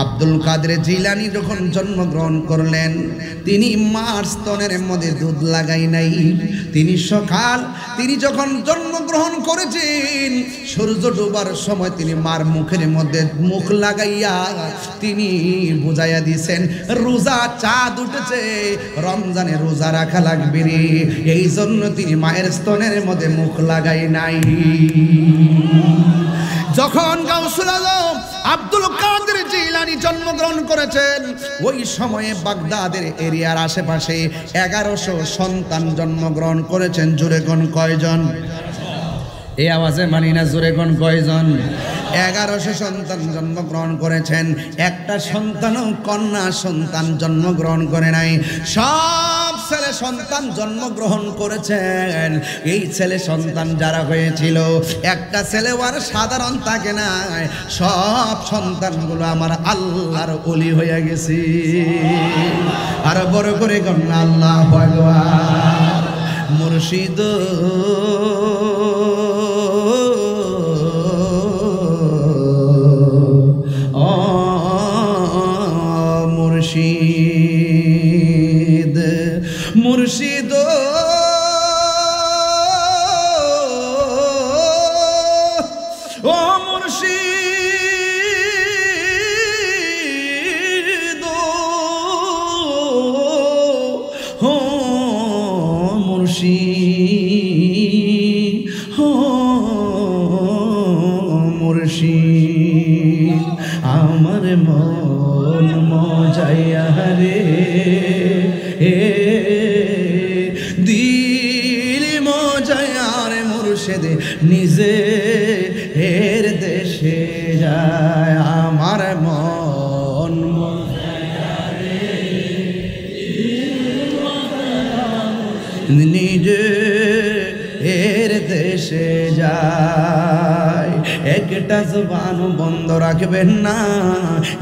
আব্দুল কাদের জিলানী যখন জন্মগ্রহণ করলেন, তিনি মার স্তনের মধ্যে দুধ লাগাই নাই। তিনি যখন জন্মগ্রহণ করেছেন, সূর্য ডোবার সময় তিনি মার মুখের মধ্যে মুখ লাগাইয়া তিনি বুঝাইয়া দিয়েছেন, রোজা চাঁদ উঠেছে, রমজানে রোজা রাখা লাগবে রে। এই জন্য তিনি মায়ের স্তনের মধ্যে মুখ লাগাই নাই। যখন গাউসুল আজম আব্দুল কাদের জিলানী জন্মগ্রহণ করেছেন, ওই সময়ে বাগদাদের এরিয়ার আশেপাশে 1100 সন্তান জন্মগ্রহণ করেছেন। জোরে কোন কয়জন? এই আওয়াজে মানি না, জোরে কোন কয়জন? 1100 সন্তান জন্মগ্রহণ করেছেন। একটা সন্তানও কন্যা সন্তান জন্মগ্রহণ করে নাই, সব ছেলে সন্তান জন্মগ্রহণ করেছেন। এই ছেলে সন্তান যারা হয়েছিল, একটা ছেলে আর সাধারণ থাকে না, সব সন্তানগুলো আমার আল্লাহর ওলি হয়ে গেছে। আর বড় করে কন্যা আল্লাহু আকবার। মুর্শিদ মুর্শিদ মুর্শিদ ও মুর্শিদ ও মুর্শিদ ও মুর্শিদ আমার মন মজাইয়া রে দিল মজায়ার মুর্শিদ নিজে এর দেশে যায়। আমার মন মজাইয়া রে নিজে এর দেশে যায়। একটা জবান বন্ধ রাখবেন না,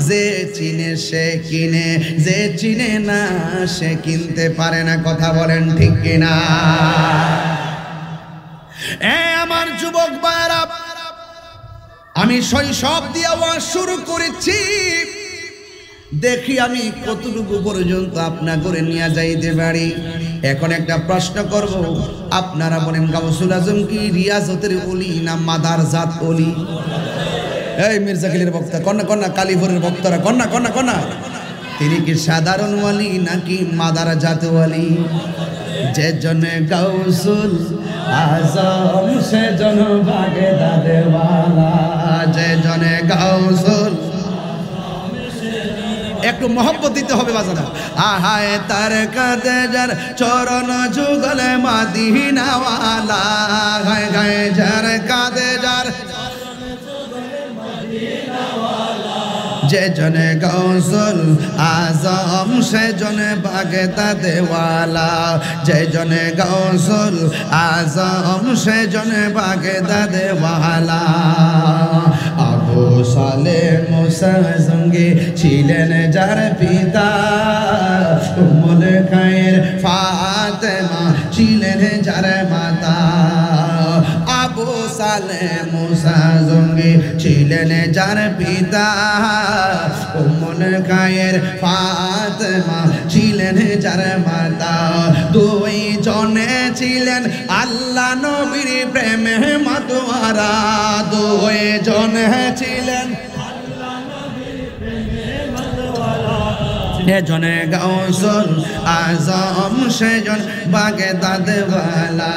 যে চিনে সে কিনে, যে চিনে না সে কিনতে পারে না। কথা বলেন ঠিক কিনা? আমার যুবক ভাইরা, আমি শৈশব দিয়ে ওয়াজ শুরু করেছি, দেখি আমি কতটুকু পর্যন্ত আপনার করে নিয়ে যাইতে পারি। এখন একটা প্রশ্ন করব, আপনারা বলেন গাউসুল আজম কি রিয়াজতের ওলি না মাদার জাত ওলি? এই মির্জা খালির বক্তা কন্যা কন্যা, কালীপুরের বক্তারা কন্যা কন্যা কন্যা, তিনি কি সাধারণ ওলি নাকি মাদার জাত ওলি? যে জনে গাউসুল আজম সে জন বাগদাদে ওয়ালা, যে জনে গাউসুল, একটু মহব্বত দিতে হবে বাজানা। আহায় তার কাদে যার চরণ যুগলে মাদিনা ওয়ালা, গায় গায় যার কাদে যার যে জনে গাউসুল আজম সে জনে বাগদাদে ওয়ালা, যে জনে গাউসুল আজম সে জনে বাগদাদে ওয়ালা। আবু সালেহ মুসা সঙ্গে ছিলেন যার পিতা, উম্মুল খায়ের ফাতেমা ছিলেন যার মাতা। আবু সালেহ মুসা সঙ্গে ছিলেন যার পিতা, উম্মুল খায়ের ফাতেমা ছিলেন যার মাতা। দুই জনে ছিলেন আল্লাহ নবীর প্রেমে মাতোয়ারা, দুই জনে ছিলেন জনে গাউসুল আজম সেজন বাগদাদে ওয়ালা,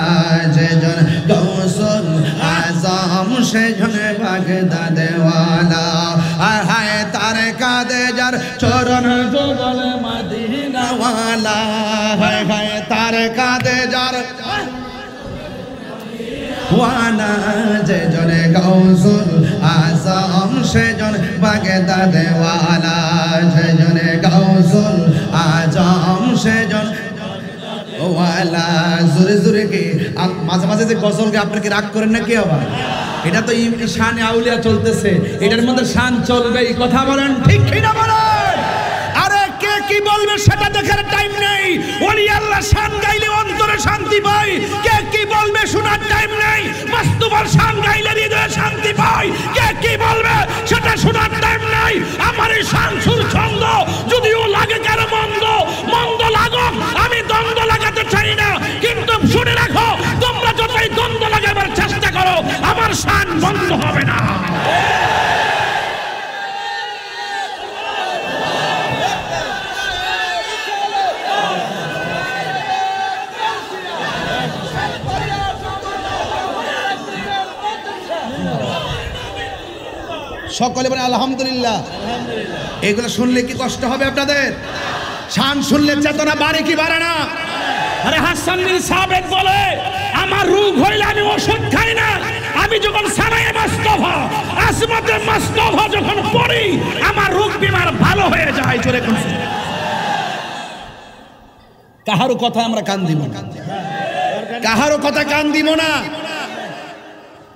যেজন গাউসুল আজম সেজন বাগদাদে ওয়ালা। হায় তার কাদে যার চরণ যুগল মদিনা ওয়ালা, হায় হায় তার কাদে যার ওয়ালা, যেজন গাউসুল আজম সেজন বাগদাদে ওয়ালা, যেজন গাউসুল আজম সেজন ওয়ালা। জোরে জোরে কি মাঝে মাঝে যে গজলকে আপনার কি রাগ করেন না কি আবার? এটা তো শানে আউলিয়া চলতেছে, এটার মধ্যে শান চলবে, এই কথা বলেন ঠিক কিনা বলেন? আরে কে কি বলবে সেটা দেখার টাইম নেই। ওলি আল্লাহ শান গাইলে অন্তরে শান্তি পায়, কে কি বলবে শোনার টাইম নেই। মাস্তুবার শান গাইলে হৃদয়ে শান্তি পায়, কে কি বলবে সেটা শোনার টাইম নেই। আমার এই শান সকলে বলেন আলহামদুলিল্লাহ। এগুলো শুনলে কি কষ্ট হবে আপনাদের? শান শুনলে চেতনা বাড়ে কি বাড়ে না? আরে হাসান বিন সাবিত বলে আমার রোগ হইলে আমি ওষুধ খাই না, আমি যখন সানায়ে মুস্তাফা আজমতে মুস্তাফা যখন পড়ি আমার রোগ বিমার ভালো হয়ে যায়। জোরে কোন কাহারও কথা আমরা কান দিব না, কাহারও কথা কান দিব না।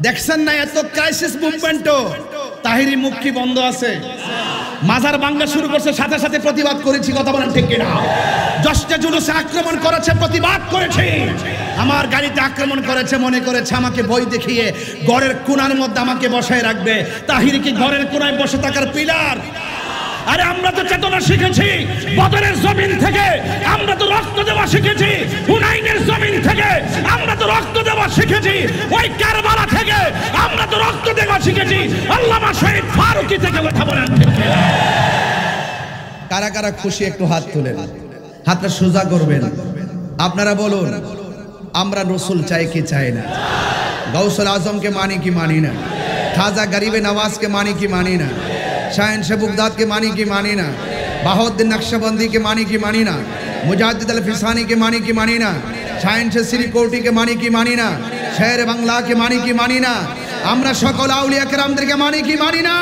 দেখছেন না এত ক্রাইসিস মুভমেন্টও তাহিরি মুখ কি বন্ধ আছে? মাজার ভাঙা শুরু করছে, সাথে সাথে প্রতিবাদ করেছি, কথা বলেন ঠিক কিনা? জশ্নে জুলুসে আক্রমণ করেছে, প্রতিবাদ করেছি। আমার গাড়িতে আক্রমণ করেছে, মনে করেছে আমাকে বই দেখিয়ে ঘরের কোণার মধ্যে আমাকে বসায় রাখবে। তাহিরি কি ঘরের কোণায় বসে থাকার পিলার? আরে আমরা তো চেতনা শিখেছি বদরের জমিন থেকে, আমরা তো রক্ত দেওয়া শিখেছি হুনাইনের জমিন থেকে, আমরা তো রক্ত দেওয়া শিখেছি ওই কারবালা থেকে, আমরা তো রক্ত দেওয়া শিখেছি আল্লামা শহীদ ফারুকী থেকে। কথা বলেন কারা কারা খুশি একটু হাত তুলেন, হাতটা সোজা করবেন। আপনারা বলুন আমরা রসুল চাই কি চাই না? গাউসুল আজমকে মানি কি মানি না? খাজা গরিবে নওয়াজকে মানি কি মানি না? শাহেনশাহ বাগদাদকে মানি কি মানি না? বাহাউদ্দিন নকশবন্দিকে মানি কি মানি না? মুজাহিদ আল ফিসানিকে মানি কি মানি না? শাহেনশাহ সিরিকোটিকে মানি কি মানি না? শের বাংলাকে মানি কি মানি না? আমরা সকল আউলিয়া কেরামদেরকে মানি কি মানি না?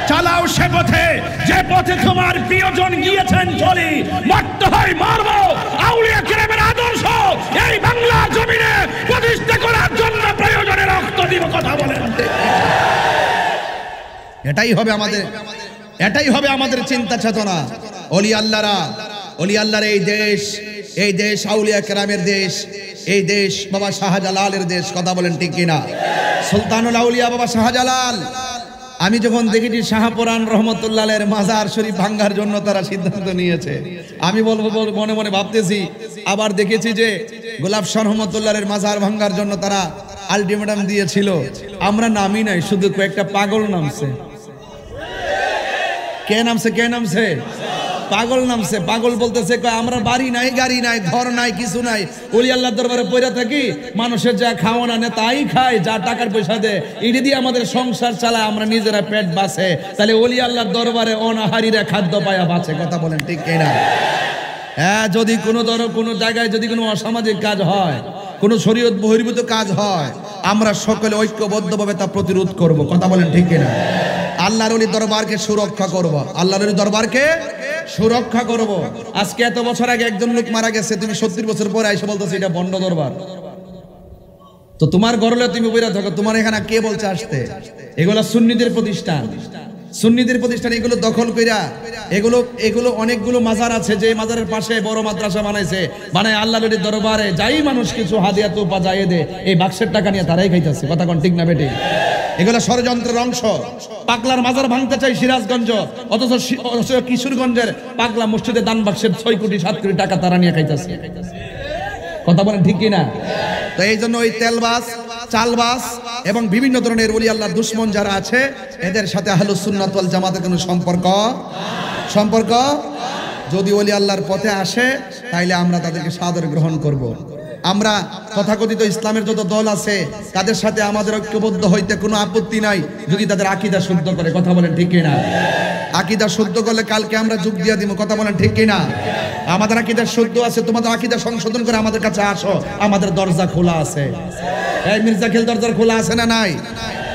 চালাও সে পথে যে পথে তোমার প্রিয়জন গিয়েছেন, চলি মরতে হয় মারব। আউলিয়া কেরামের আদর্শ এই বাংলা জমিনে প্রতিষ্ঠা করার জন্য প্রয়োজনে রক্ত দিব। কথা বলেন এটাই হবে আমাদের, এটাই হবে আমাদের চিন্তা চেতনা। ওলি আল্লাহরা, ওলি আল্লাহর এই দেশ আউলিয়া কেরামের দেশ, এই দেশ বাবা শাহজালালের দেশ। কথা বলেন ঠিক কিনা? সুলতানুল আউলিয়া বাবা শাহজালাল। আমি যখন দেখেছি শাহপুরান রহমতুল্লাহের মাজার শরীফ ভাঙ্গার জন্য তারা সিদ্ধান্ত নিয়েছে, আমি বলবো মনে মনে ভাবতেছি, আবার দেখেছি যে গোলাপ শাহ রহমতুল্লাহের মাজার ভাঙ্গার জন্য তারা আলটিমেটাম দিয়েছিল। আমরা নামি নাই, শুধু কয়েকটা পাগল নামছে। কে নামছে? কে নামছে? পাগল নামছে। পাগল বলতেছে আমরা বাড়ি নাই, গাড়ি নাই, ঘর নাই, কিছু নাই, ওলি আল্লাহর দরবারে পয়রা থাকি, মানুষের যা খাওয়ানো না তাই খায়, যা টাকার পয়সা দেয় এটি দিয়ে আমাদের সংসার চালায়, আমরা নিজেরা পেট বাঁচে। তাহলে ওলি আল্লাহর দরবারে অনাহারীরা খাদ্য পায়া বাঁচে। কথা বলেন ঠিক কিনা? হ্যাঁ, যদি কোনো জায়গায় যদি কোনো অসামাজিক কাজ হয়, কোনো শরীয়ত বহির্ভূত কাজ হয়, আমরা সকলে ঐক্যবদ্ধভাবে তা প্রতিরোধ করব। কথা বলেন ঠিক কিনা? আল্লাহর ওলি দরবারকে সুরক্ষা করব, আল্লাহর ওলি দরবারকে সুরক্ষা করব। আজকে এত বছর আগে একজন লোক মারা গেছে, তুমি 70 বছর পরে এসে বলতেছো এটা বন্ড দরবার। তো তোমার ঘরলে তুমি বইরা থাকো, তোমার এখানে কে বলছে আসতে? এগুলো সুন্নিদের প্রতিষ্ঠান, সুন্নিদের প্রতিষ্ঠান। এগুলো দখল কইরা এগুলো অনেকগুলো মাজার আছে, যে মাজারের পাশে বড় মাদ্রাসা বানাইছে, বানায় আল্লাহর ওলি দরবারে যাই মানুষ কিছু হাদিয়া তোপা যাইয়ে দে, এই বাক্সের টাকা নিয়ে তারাই খাইতেছে। কথা কোন ঠিক না বেটি? এগুলো ষড়যন্ত্রের অংশ। পাগলার মাজার ভাঙতে চাই সিরাজগঞ্জ, অথচ কিশোরগঞ্জের পাগলা মসজিদে দান বাক্সের 6 কোটি 7 কোটি টাকা তারা নিয়ে খাইতেছে। কথা বলেন ঠিক কিনা? তো এই জন্য ওই তেলবাস, চালবাস এবং বিভিন্ন ধরনের ওলি আল্লাহর দুশ্মন যারা আছে, এদের সাথে আহলুস সুন্নাত ওয়াল জামাতের কোনো সম্পর্ক যদি ওলি আল্লাহর পথে আসে, তাইলে আমরা তাদেরকে সাদরে গ্রহণ করব। আমরা তথাকথিত ইসলামের যত দল আছে তাদের সাথে আমাদের ঐক্যবদ্ধ হইতে কোনো আপত্তি নাই, যদি তাদের আকীদা শুদ্ধ করে। কথা বলেন ঠিক কিনা? আকীদা শুদ্ধ করলে কালকে আমরা যোগ দিয়ে দিব। কথা বলেন ঠিক কিনা? আমাদের আকীদা শুদ্ধ আছে, তোমাদের আকীদা সংশোধন করে আমাদের কাছে আসো, আমাদের দরজা খোলা আছে। এই মির্জাখিল দরজা খোলা আছে না নাই?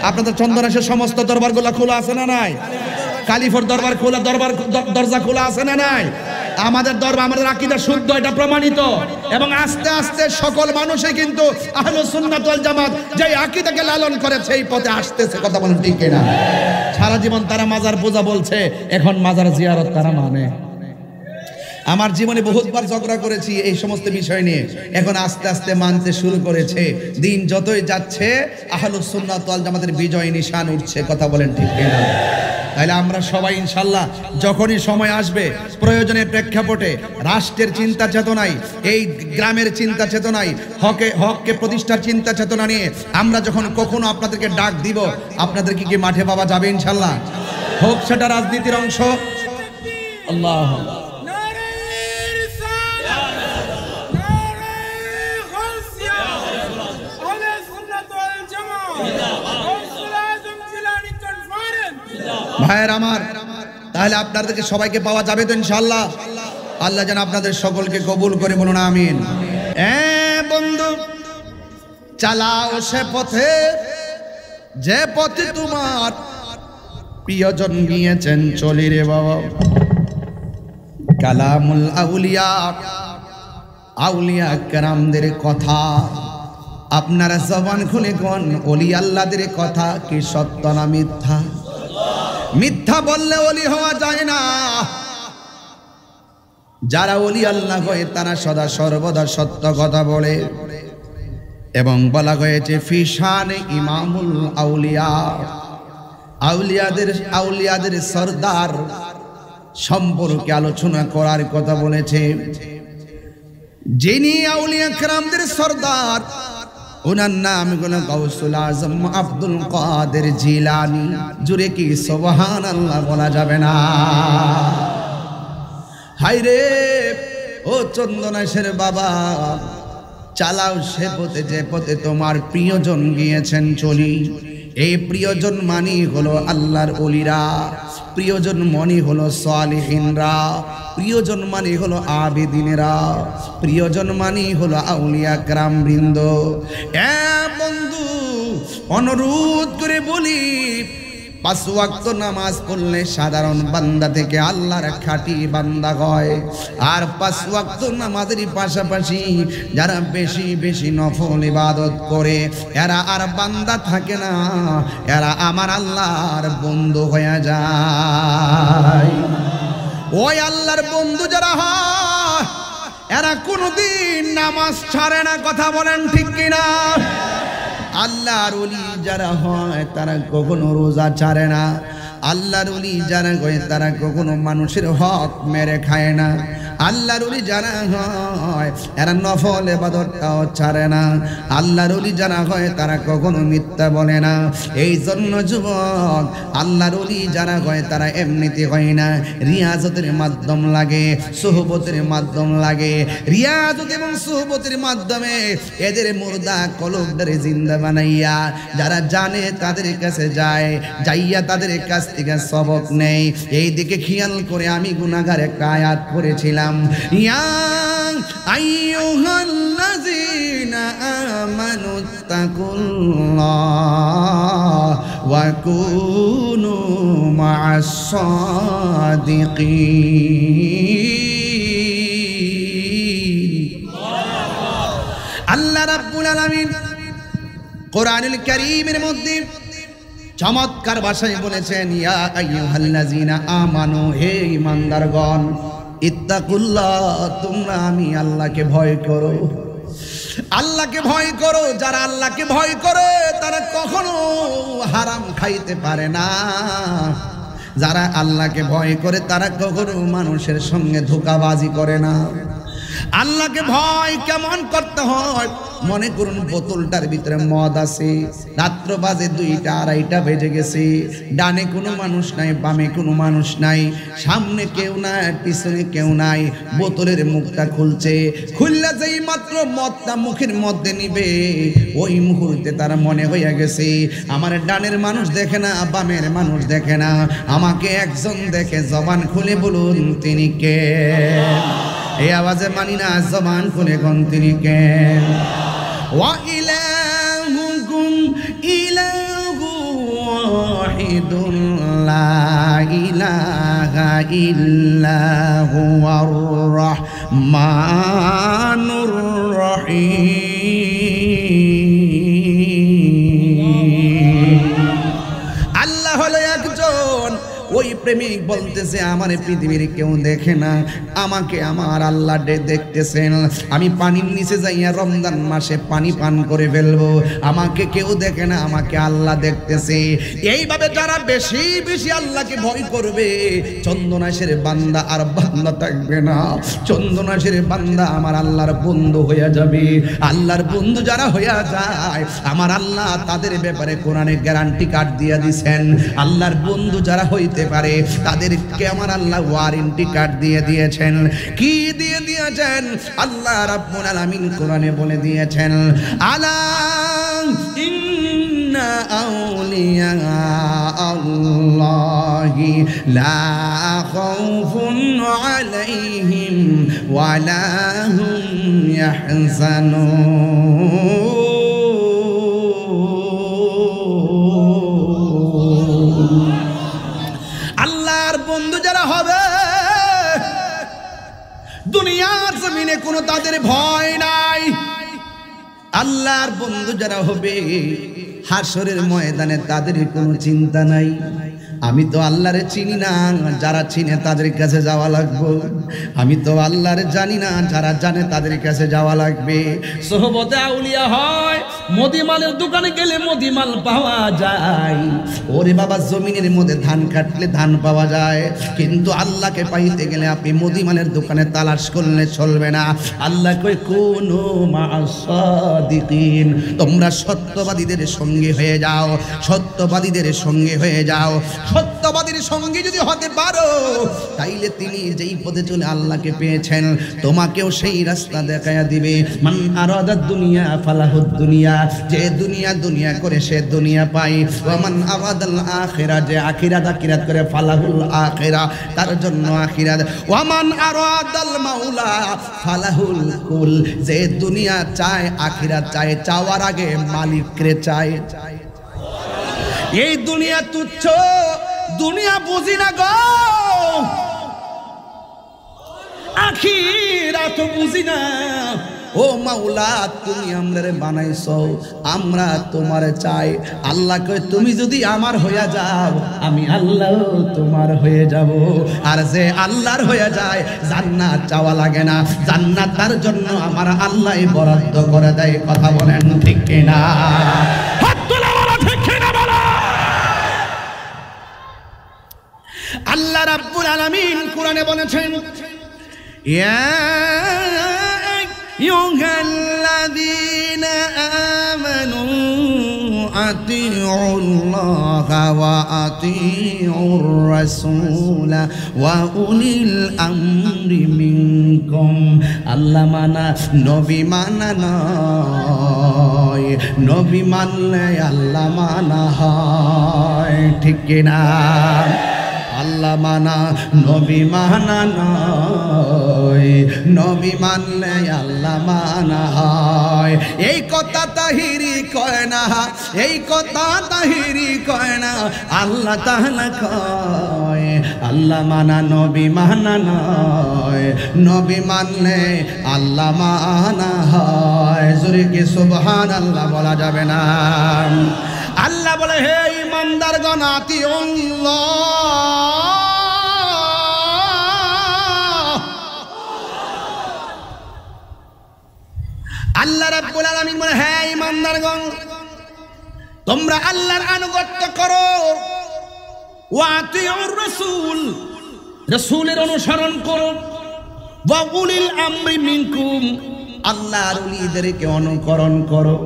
আপনাদের চন্দনাশের সমস্ত দরবারগুলো খোলা আছে না নাই? কালিফর দরবার খোলা, দরজা খোলা আছে না নাই? আমাদের দরবার, আমাদের আকীদা শুদ্ধ, এটা প্রমাণিত। এবং আস্তে আস্তে সকল মানুষই কিন্তু আহলুস সুন্নাত ওয়াল জামাত যে আকীদাকে লালন করে সেই পথে আসতেছে। কথা বলেন ঠিক কিনা? সারা জীবন তারা মাজার পূজা বলছে, এখন মাজার জিয়ারত তারা মানে। আমার জীবনে বহুতবার ঝগড়া করেছি এই সমস্ত বিষয় নিয়ে, এখন আস্তে আস্তে মানতে শুরু করেছে। দিন যতই যাচ্ছে আহলুস সুন্নাত ওয়াল জামাতের বিজয় নিশান উঠছে। কথা বলেন ঠিক কিনা? তাহলে আমরা সবাই ইনশাল্লাহ যখনই সময় আসবে, প্রয়োজনের প্রেক্ষাপটে রাষ্ট্রের চিন্তা চেতনায়, এই গ্রামের চিন্তা চেতনায়, হককে প্রতিষ্ঠার চিন্তা চেতনা নিয়ে আমরা যখন কখনো আপনাদেরকে ডাক দিব, আপনাদেরকে কি মাঠে পাওয়া যাবে ইনশাল্লাহ? হোক সেটা রাজনীতির অংশ। আল্লাহ ভাইয়ের আমার, তাহলে আপনাদেরকে সবাইকে পাওয়া যাবে তো ইনশাআল্লাহ? আল্লাহ যেন আপনাদের সকলকে কবুল করে, বলুন আমিন। বন্ধু, চালাও সে পথে যে পথে তোমার প্রিয়জন গিয়েছেন চলি রে বাবা। কালামুল আউলিয়া, আউলিয়া কেরামদের কথা আপনারা জবান খুলে কোন ওলি আল্লাহদের কথা কি সত্য না মিথ্যা? মিথ্যা বললে ওলি হওয়া যায় না। যারা ওলি আল্লাহ হয় তারা সদা সর্বদা সত্য কথা বলে, এবং বলা হয়েছে ফিশানে ইমামুল আউলিয়া, আউলিয়াদের সরদার সম্পর্কে আলোচনা করার কথা বলেছে। যিনি আউলিয়া কেরামদের সরদার, ওনার নাম হলো গাউসুল আজম আব্দুল কাদের জিলানী। জুড়ে কি সুবহানাল্লাহ বলা যাবে না? হায়রে ও চন্দনাশের বাবা, চালাও সে পথে যে পথে তোমার প্রিয়জন গিয়েছেন চলি। এই প্রিয়জন মানি হলো আল্লাহর ওলিরা, প্রিয়জন মানি হলো সালিহিনরা, প্রিয়জন মানি হলো আবেদিনেরা, প্রিয়জন মানি হলো আউলিয়া কেরাম বৃন্দ। বন্ধু, অনুরোধ করে বলি, 5 ওয়াক্ত নামাজ পড়লে সাধারণ বান্দা থেকে আল্লাহর খাঁটি বান্দা হয়। আর 5 ওয়াক্ত নামাজের পাশাপাশি যারা বেশি বেশি নফল ইবাদত করে, এরা আর বান্দা থাকে না, এরা আমার আল্লাহর বন্ধু হয়ে যায়। ওই আল্লাহর বন্ধু যারা হয়, এরা কোনোদিন নামাজ ছাড়ে না। কথা বলেন ঠিক কিনা? আল্লাহর ওলি যারা হয় তারা কখনো রোজা ছাড়ে না। আল্লাহর ওলি যারা হয় তারা কখনো মানুষের হক মেরে খায় না। আল্লাহর ওলি যারা হয় এরা নফল ইবাদতটাও ছাড়ে না। আল্লাহর ওলি যারা হয় তারা কখনো মিথ্যা বলে না। এই জন্য যুবক, আল্লাহর ওলি যারা হয় তারা এমনিতে হয় না, রিয়াজতের মাধ্যম লাগে, সুহবতের মাধ্যম লাগে। রিয়াজত এবং সুহবতের মাধ্যমে এদের মুর্দা কলবদের জিন্দা বানাইয়া যারা জানে তাদের কাছে যায়, যাইয়া তাদের কাছ থেকে সবক নেই। এই দিকে খেয়াল করে আমি গুনাহগার একটা আয়াত পড়েছিলাম, ইয়া আইয়ুহাল্লাযীনা আমানুত্তাকুল্লাহ ওয়া কুনু মা'আস সাদিকিন। আল্লাহ রাব্বুল আলামিন কোরআনুল কারীমের মধ্যে চমৎকার ভাষায় বলেছেন, ইয়া আইয়ুহাল্লাযীনা আমানু, হে ঈমানদারগণ, ইত্তাকুল্লাহ, তোমরা আমি আল্লাহকে ভয় করো। আল্লাহকে ভয় করো। যারা আল্লাহকে ভয় করে তারা কখনো হারাম খাইতে পারে না। যারা আল্লাহকে ভয় করে তারা কখনো মানুষের সঙ্গে ধোঁকাবাজি করে না। আল্লাহকে ভয় কেমন করতে হয়? মনে করুন বোতলটার ভিতরে মদ আছে, রাত্র বাজে 2টা 2:30 বেজে গেছে, ডানে কোনো মানুষ নাই, বামে কোনো মানুষ নাই, সামনে কেউ নাই, পিছনে কেউ নাই। বোতলের মুখটা খুলছে, খুললে যেই মাত্র মদটা মুখের মধ্যে নিবে, ওই মুহূর্তে তার মনে হইয়া গেছে আমার ডানের মানুষ দেখে না, বামের মানুষ দেখে না, আমাকে একজন দেখে। জবান খুলে বলুন তিনি কে? এই আওয়াজে মানি না, জবান খুলে কোন তিনি কে? ওয়া ইলাহুকুম ইলাহু ওয়াহিদুন লা ইলাহা ইল্লা হুয়ার রাহমানুর রহিম। আল্লাহ হলো একজন। ওই প্রেমিক বলতেছে আমার পৃথিবীর কেউ দেখে না, আমাকে আমার আল্লাহ দেখতেছেন। আমি পানির নিচে যাইয়া রমজান মাসে পানি পান করে ফেলবো, আমাকে কেউ দেখে না, আমাকে আল্লাহ দেখতেছে। এইভাবে যারা বেশি বেশি আল্লাহকে ভয় করবে, চন্দনাশের বান্দা আর বান্দা থাকবে না। চন্দনাশের বান্দা আমার আল্লাহর বন্ধু হইয়া যাবে। আল্লাহর বন্ধু যারা হইয়া যায়, আমার আল্লাহ তাদের ব্যাপারে কোরআনে গ্যারান্টি কার্ড দিয়ে দিছেন। আল্লাহর বন্ধু যারা হইতে পারে তাদেরকে আমার আল্লাহ ওয়ারেন্টি কার্ড দিয়ে দিয়েছেন। কি দিয়ে দিয়েছেন? আল্লাহ রাব্বুল আলামিন কোরআনে বলে দিয়েছেন, আলা ইন্না আউলিয়া আল্লাহি লা খাউফুন আলাইহিম ওয়া লা হুম ইয়াহজানুন। আল্লাহর বন্ধু যারা হবে দুনিয়ার জমিনে কোনো তাদের ভয় নাই। আল্লাহর বন্ধু যারা হবে হাসরের ময়দানে তাদের কোনো চিন্তা নাই। আমি তো আল্লাহরে চিনি না, যারা চিনে তাদের কাছে যাওয়া লাগবে। আমি তো আল্লাহরে জানি না, যারা জানে তাদের কাছে যাওয়া লাগবে। সোহবতে আউলিয়া হয়, মুদিমালের দোকানে গেলে মুদিমাল পাওয়া যায়। ওরে বাবা, জমিনের মধ্যে ধান কাটলে ধান পাওয়া যায়, কিন্তু আল্লাহকে পাইতে গেলে আপনি মুদিমালের দোকানে তালাশ করলে চলবে না। আল্লাহ কই কুনু মা'আস সাদিকিন, তোমরা সত্যবাদীদের সঙ্গে হয়ে যাও, সত্যবাদীদের সঙ্গে হয়ে যাও। সত্যবাদীর সঙ্গে যদি হতে পারো তাইলে তিনি যেই পথে চলে আল্লাহকে পেয়েছেন তোমাকেও সেই রাস্তা দেখায়া দিবে। মান আরাদাদ দুনিয়া ফালাহুদ দুনিয়া, যে দুনিয়া দুনিয়া করে সে দুনিয়া পায়। ওয়া মান আরাদাল আখিরা, যে আখিরাত আখিরাত করে ফালাহুল আখিরা, তার জন্য আখিরাত। ওয়া মান আরাদাল মাওলা ফালাহুল কুল, যে দুনিয়া চায় আখিরাত চায়, চাওয়ার আগে মালিককে চায়। এই দুনিয়া তুচ্ছ, দুনিয়া বুঝি না গো, আখিরাত বুঝি না। ও মাওলা, তুমি আমরারে বানাইছো, আমরা তোমারে চাই। আল্লাহ কয় তুমি যদি আমার হইয়া যাও আমি আল্লাহ তোমার হয়ে যাব। আর যে আল্লাহর হয়ে যায় জান্নাত চাওয়া লাগে না, জান্নাত তার জন্য আমার আল্লাহ বরাদ্দ করে দেয়। কথা বলেন ঠিক কিনা? আল্লাহ রাব্বুল আলামিন কোরআনে বলেছেন, ইয়া আইয়ুহাল্লাযীনা আমানু আতিউল্লাহা ওয়া আতিউর রাসূলা ওয়া উলিল আমরি মিনকুম। আল্লাহ মানা নবী মানা নয়, নবী মানলে আল্লাহ মানা হয়। ঠিক কিনা? আল্লাহ মানা নবী মানা নয়, নবী মানলে আল্লাহ মানা হয়। এই কথা তাহিরি কয় না, এই কথা তাহিরি কয় না, আল্লাহ তাআলা কয় আল্লাহ মানা নবী মানা নয়, নবী মানলে আল্লাহ মানা হয়। জোরে কি সুবহানাল্লাহ বলা যাবে না? আল্লাহ বলে, হে ইমানদারগণ আতিউল্লাহ, আল্লাহ রাব্বুল আলামিন বলে, হে ইমানদারগণ তোমরা আল্লাহর আনুগত্য করো। ওয়া আতিউর রাসূল, রাসূলের অনুসরণ করো। ওয়া উলিল আমরি মিনকুম, আল্লাহর ওলিদেরকে অনুকরণ করো।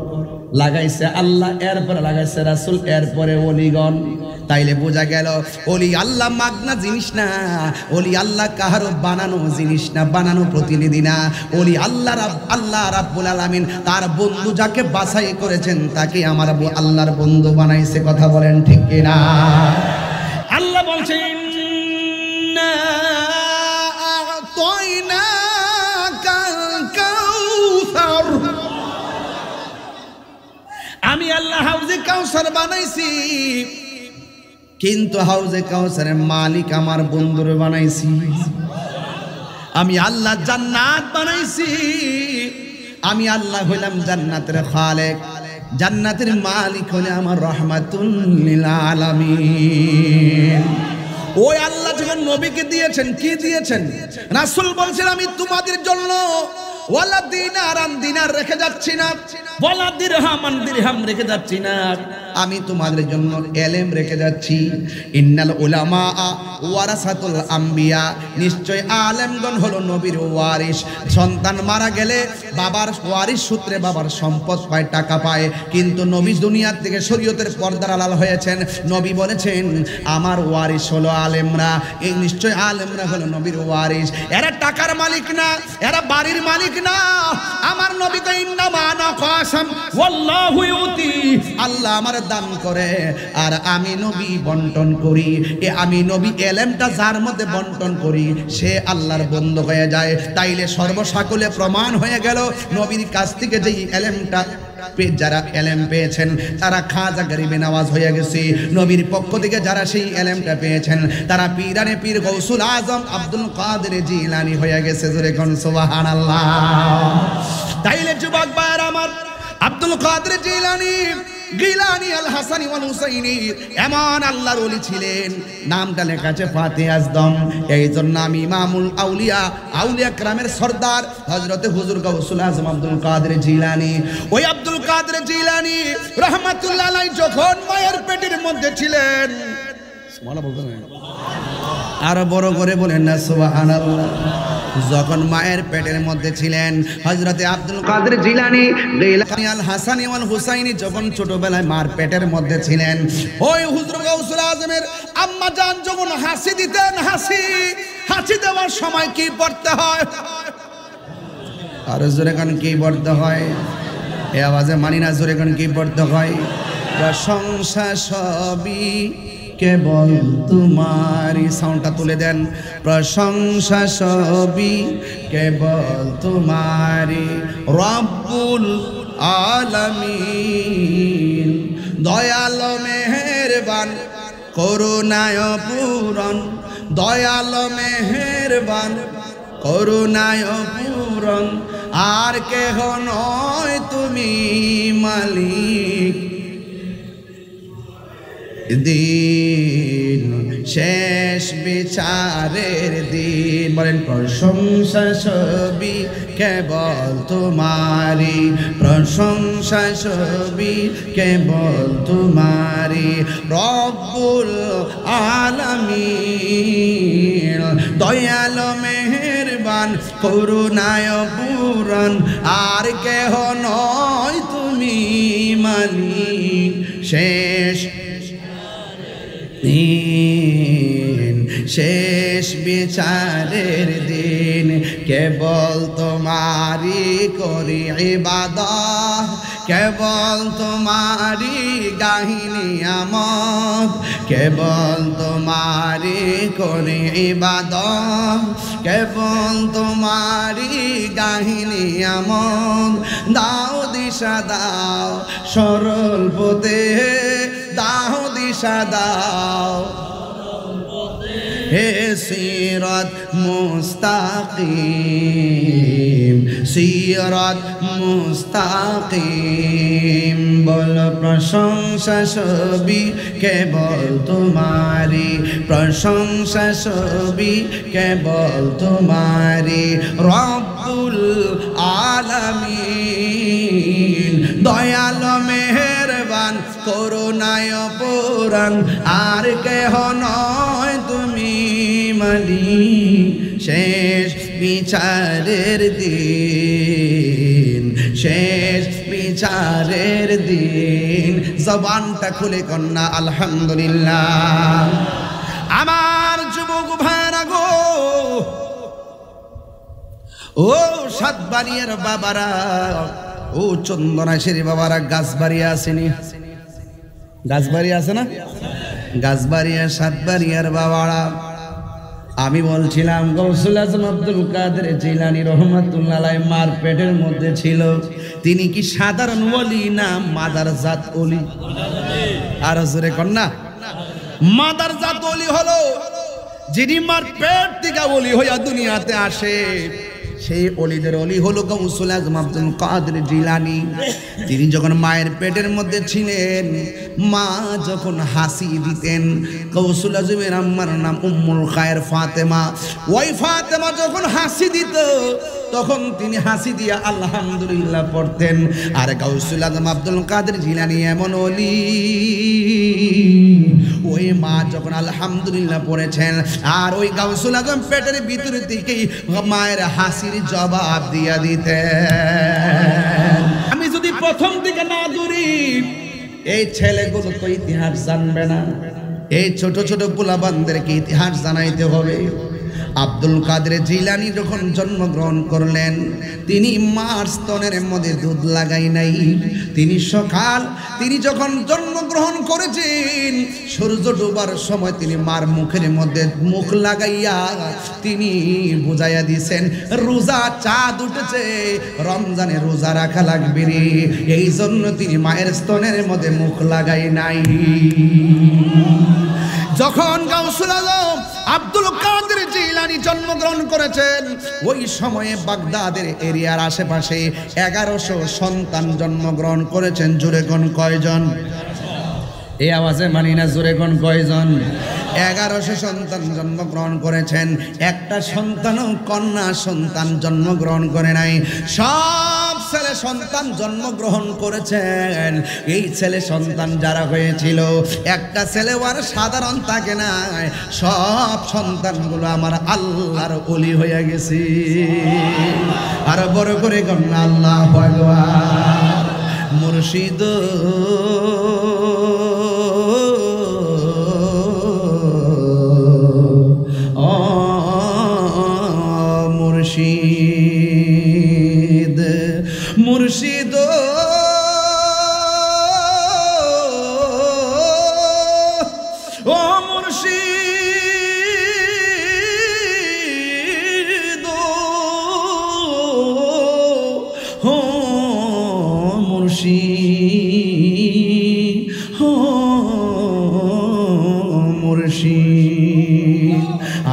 লাগাইছে আল্লাহ, এরপরে লাগাইছে রাসূল, এরপরে ওলিগণ। তাইলে বোঝা গেল ওলি আল্লাহ মাগনা জিনিস না, ওলি আল্লাহ কাহারো বানানো জিনিস না, বানানো প্রতিনিধি না। ওলি আল্লাহ রাব্বুল আলামিন তার বন্ধু যাকে বাছাই করেছেন তাকে আমার আল্লাহর বন্ধু বানাইছে। কথা বলেন ঠিক কিনা? আল্লাহ বলছেন, আমি আল্লাহ হাউজে কাউসার বানাইছি, কিন্তু হাউজে কাউসারের মালিক আমার বন্ধুরে বানাইছি। আমি আল্লাহ জান্নাত বানাইছি, আমি আল্লাহ হইলাম জান্নাতের খালেক, জান্নাতের মালিক হলে আমার রাহমাতুল লিল আলামিন। ওই আল্লাহ যখন নবীকে দিয়েছেন, কি দিয়েছেন? রাসূল বলছেন আমি তোমাদের জন্য ওয়ালা দিনারান দিনার রেখে যাচ্ছি না, ওয়ালা দিরহামান দিরহাম রেখে যাচ্ছি না, আমি তোমাদের জন্য এলেম রেখে যাচ্ছি। ইন্নাল উলামা ওয়ারাসাতুল আম্বিয়া, নিশ্চয় আলেমগণ হলো নবীর ওয়ারিস। সন্তান মারা গেলে বাবার ওয়ারিস সূত্রে বাবার সম্পদ পায়, টাকা পায়, কিন্তু নবী দুনিয়ার থেকে শরীয়তের পর্দার আড়াল হয়েছেন। নবী বলেছেন আমার ওয়ারিস হলো আলেমরা। এই নিশ্চয় আলেমরা হলো নবীর ওয়ারিস। এরা টাকার মালিক না, এরা বাড়ির মালিক না। আমার নবী তো ইন্নামা আনা কাসাম ওয়াল্লাহু ইউতি, আল্লাহ আমার দান করে আর আমি নবী বন্টন করি। আমি নবী এলেমটা যার মধ্যে বন্টন করি সে আল্লাহর বন্ধু হয়ে যায়। তাইলে সর্বসাকুলে প্রমাণ হয়ে গেল নবীর কাছ থেকে যেই এলেমটা যারা এলেম পেয়েছেন তারা খাজা গরিবে নওয়াজ হয়ে গেছে। নবীর পক্ষ থেকে যারা সেই এলেমটা পেয়েছেন তারা পীরানে পীর গৌসুল আজম আব্দুল কাদের জিলানী হয়ে গেছে। জোরে কোন সুবহানাল্লাহ। তাইলে যুবক ভাইরা আমার, আব্দুল কাদের জিলানী গিলানী আল হাসানি ওয়াল হুসাইনি এমন আল্লাহর ওলি ছিলেন, নামটা লেখা আছে ফাতিহ আজদম। এই জন্য আমি ইমামুল আউলিয়া আউলিয়া کرامের সরদার হযরতে হুজুর গাউসুল আজম আব্দুল কাদের জিলানী, ওই আব্দুল কাদের জিলানী রাহমাতুল্লাহ আলাইহি যখন মায়ের পেটের মধ্যে ছিলেন, সুবহানাল্লাহ বলতে না আরো বড় করে বলেন না সুবহানাল্লাহ। যখন মায়ের পেটের মধ্যে ছিলেন হযরতে আব্দুল কাদের জিলানী গিলানী আল হাসানি ওয়াল হুসাইনি যখন ছোটবেলায় মার পেটের মধ্যে ছিলেন, ওই হুজুর গাউসুল আজমের আম্মা জান যখন হাসি দিতেন, হাসি দেওয়ার সময় কি পড়তে হয়? আর জোরে গান কি পড়তে হয়? এই আওয়াজে মানি না, জোরে গান কি পড়তে হয়? প্রশংসা সবই কেবল তোমারি, সাউন্ডটা তুলে দেন। প্রশংসা সবই কেবল তোমারি রব্বুল আলামিন, দয়াল মেহেরবান করুণায় পূরণ, দয়াল মেহেরবান করুণায় পূরণ, আর কেহ নয় তুমি মালিক দিন শেষ বিচারের দিন। বলেন প্রশংসা সবই কেবল তোমারি, প্রশংসা সবই কেবল তোমারি রব্বুল আলামিন, দয়াল মেহেরবান করুণায় পূরণ, আর কেহ নয় তুমি মালিক শেষ দিন, শেষ বিচারের দিন। কেবল তোমারি করি ইবাদত, কেবল তোমারি গাহিনী আমদ, কেবল তোমারি করি ইবাদত, কেবল তোমারি গাহিনী আমদ। দাও দিশা দাও সরল পথে, দাও দিশা দাও হে সিরাত মুস্তাকিম, সিরাত মুস্তাকিম। বল প্রশংসা সবই কেবল তোমারি, প্রশংসা সবই কেবল তোমারি রব্বুল আলামিন, দয়াল মেহেরবান করুণায় পূরণ, আর কেহ নয় তুমি মালিক শেষ বিচারের দিন, শেষ বিচারের দিন। জবানটা খুলে কন্যা আলহামদুলিল্লাহ। আমার যুবক ভাইরা গো, ও সাতবাড়িয়ার বাবারা, ও চন্দনাশের বাবারা, গাছবাড়ি আসেনি? গাছবাড়ি আছে না? গাছবাড়িয়া সাতবাড়িয়ার বাবারা, আমি বলছিলাম গৌসুল আজম আব্দুল কাদের জিলানী রহমাতুল্লাহ আলাইহি মার পেটের মধ্যে ছিল। তিনি কি সাধারণ ওলি না মাদারজাত ওলি? আর জোরে কন্যা, মাদারজাত ওলি হলো যিনি মার পেট থেকে ওলি হইয়া দুনিয়াতে আসে। সেই অলিদের অলি হলো গৌসুল আজম আব্দুল কাদের জিলানী। তিনি যখন মায়ের পেটের মধ্যে ছিলেন, মা যখন হাসি দিতেন, গৌসুল আজমের আম্মার নাম উম্মুল খায়ের ফাতেমা, ওই ফাতেমা যখন হাসি দিত তখন তিনি হাসি দিয়া আলহামদুলিল্লাহ পড়তেন। আর গৌসুল আজম আব্দুল কাদের জিলানী এমন অলি, ওই মা যখন আলহামদুলিল্লাহ পড়েছেন আর ওই গৌসুল আজম পেটের ভিতর থেকেই মায়ের হাসির জবাব দিয়া দিতেন। আমি যদি প্রথম দিকে না ধরি, এই ছেলেগুলো তো ইতিহাস জানবে না। এই ছোট ছোট পোলাবানদেরকে ইতিহাস জানাইতে হবে। আব্দুল কাদের জিলানী যখন জন্মগ্রহণ করলেন, তিনি মার স্তনের মধ্যে দুধ লাগাই নাই। তিনি যখন জন্মগ্রহণ করেছেন, সূর্য ডোবার সময় তিনি মার মুখের মধ্যে মুখ লাগাইয়া তিনি বুঝাইয়া দিয়েছেন, রোজা চাঁদ উঠেছে, রমজানে রোজা রাখা লাগবে রে। এই জন্য তিনি মায়ের স্তনের মধ্যে মুখ লাগাই নাই। যখন গাউসুল আজম আব্দুল কাদের জিলানী জন্মগ্রহণ করেছেন, ওই সময়ে বাগদাদের এরিয়ার আশেপাশে 1100 সন্তান জন্মগ্রহণ করেছেন। জোরে কোন কয়জন? এই আওয়াজে মানি না, জোরে কোন কয়জন? 1100 সন্তান জন্মগ্রহণ করেছেন। একটা সন্তানও কন্যা সন্তান জন্মগ্রহণ করে নাই, সব ছেলে সন্তান জন্মগ্রহণ করেছেন। এই ছেলে সন্তান যারা হয়েছিল, একটা ছেলেও আর সাধারণ থাকে না, সব সন্তানগুলো আমার আল্লাহর ওলি হয়ে গেছে। আর বড় করে কন্যা আল্লাহু আকবার। মুর্শিদ মুর্শিদ মুর্শিদ ও মুর্শিদ ও মুর্শিদ ও মুর্শিদ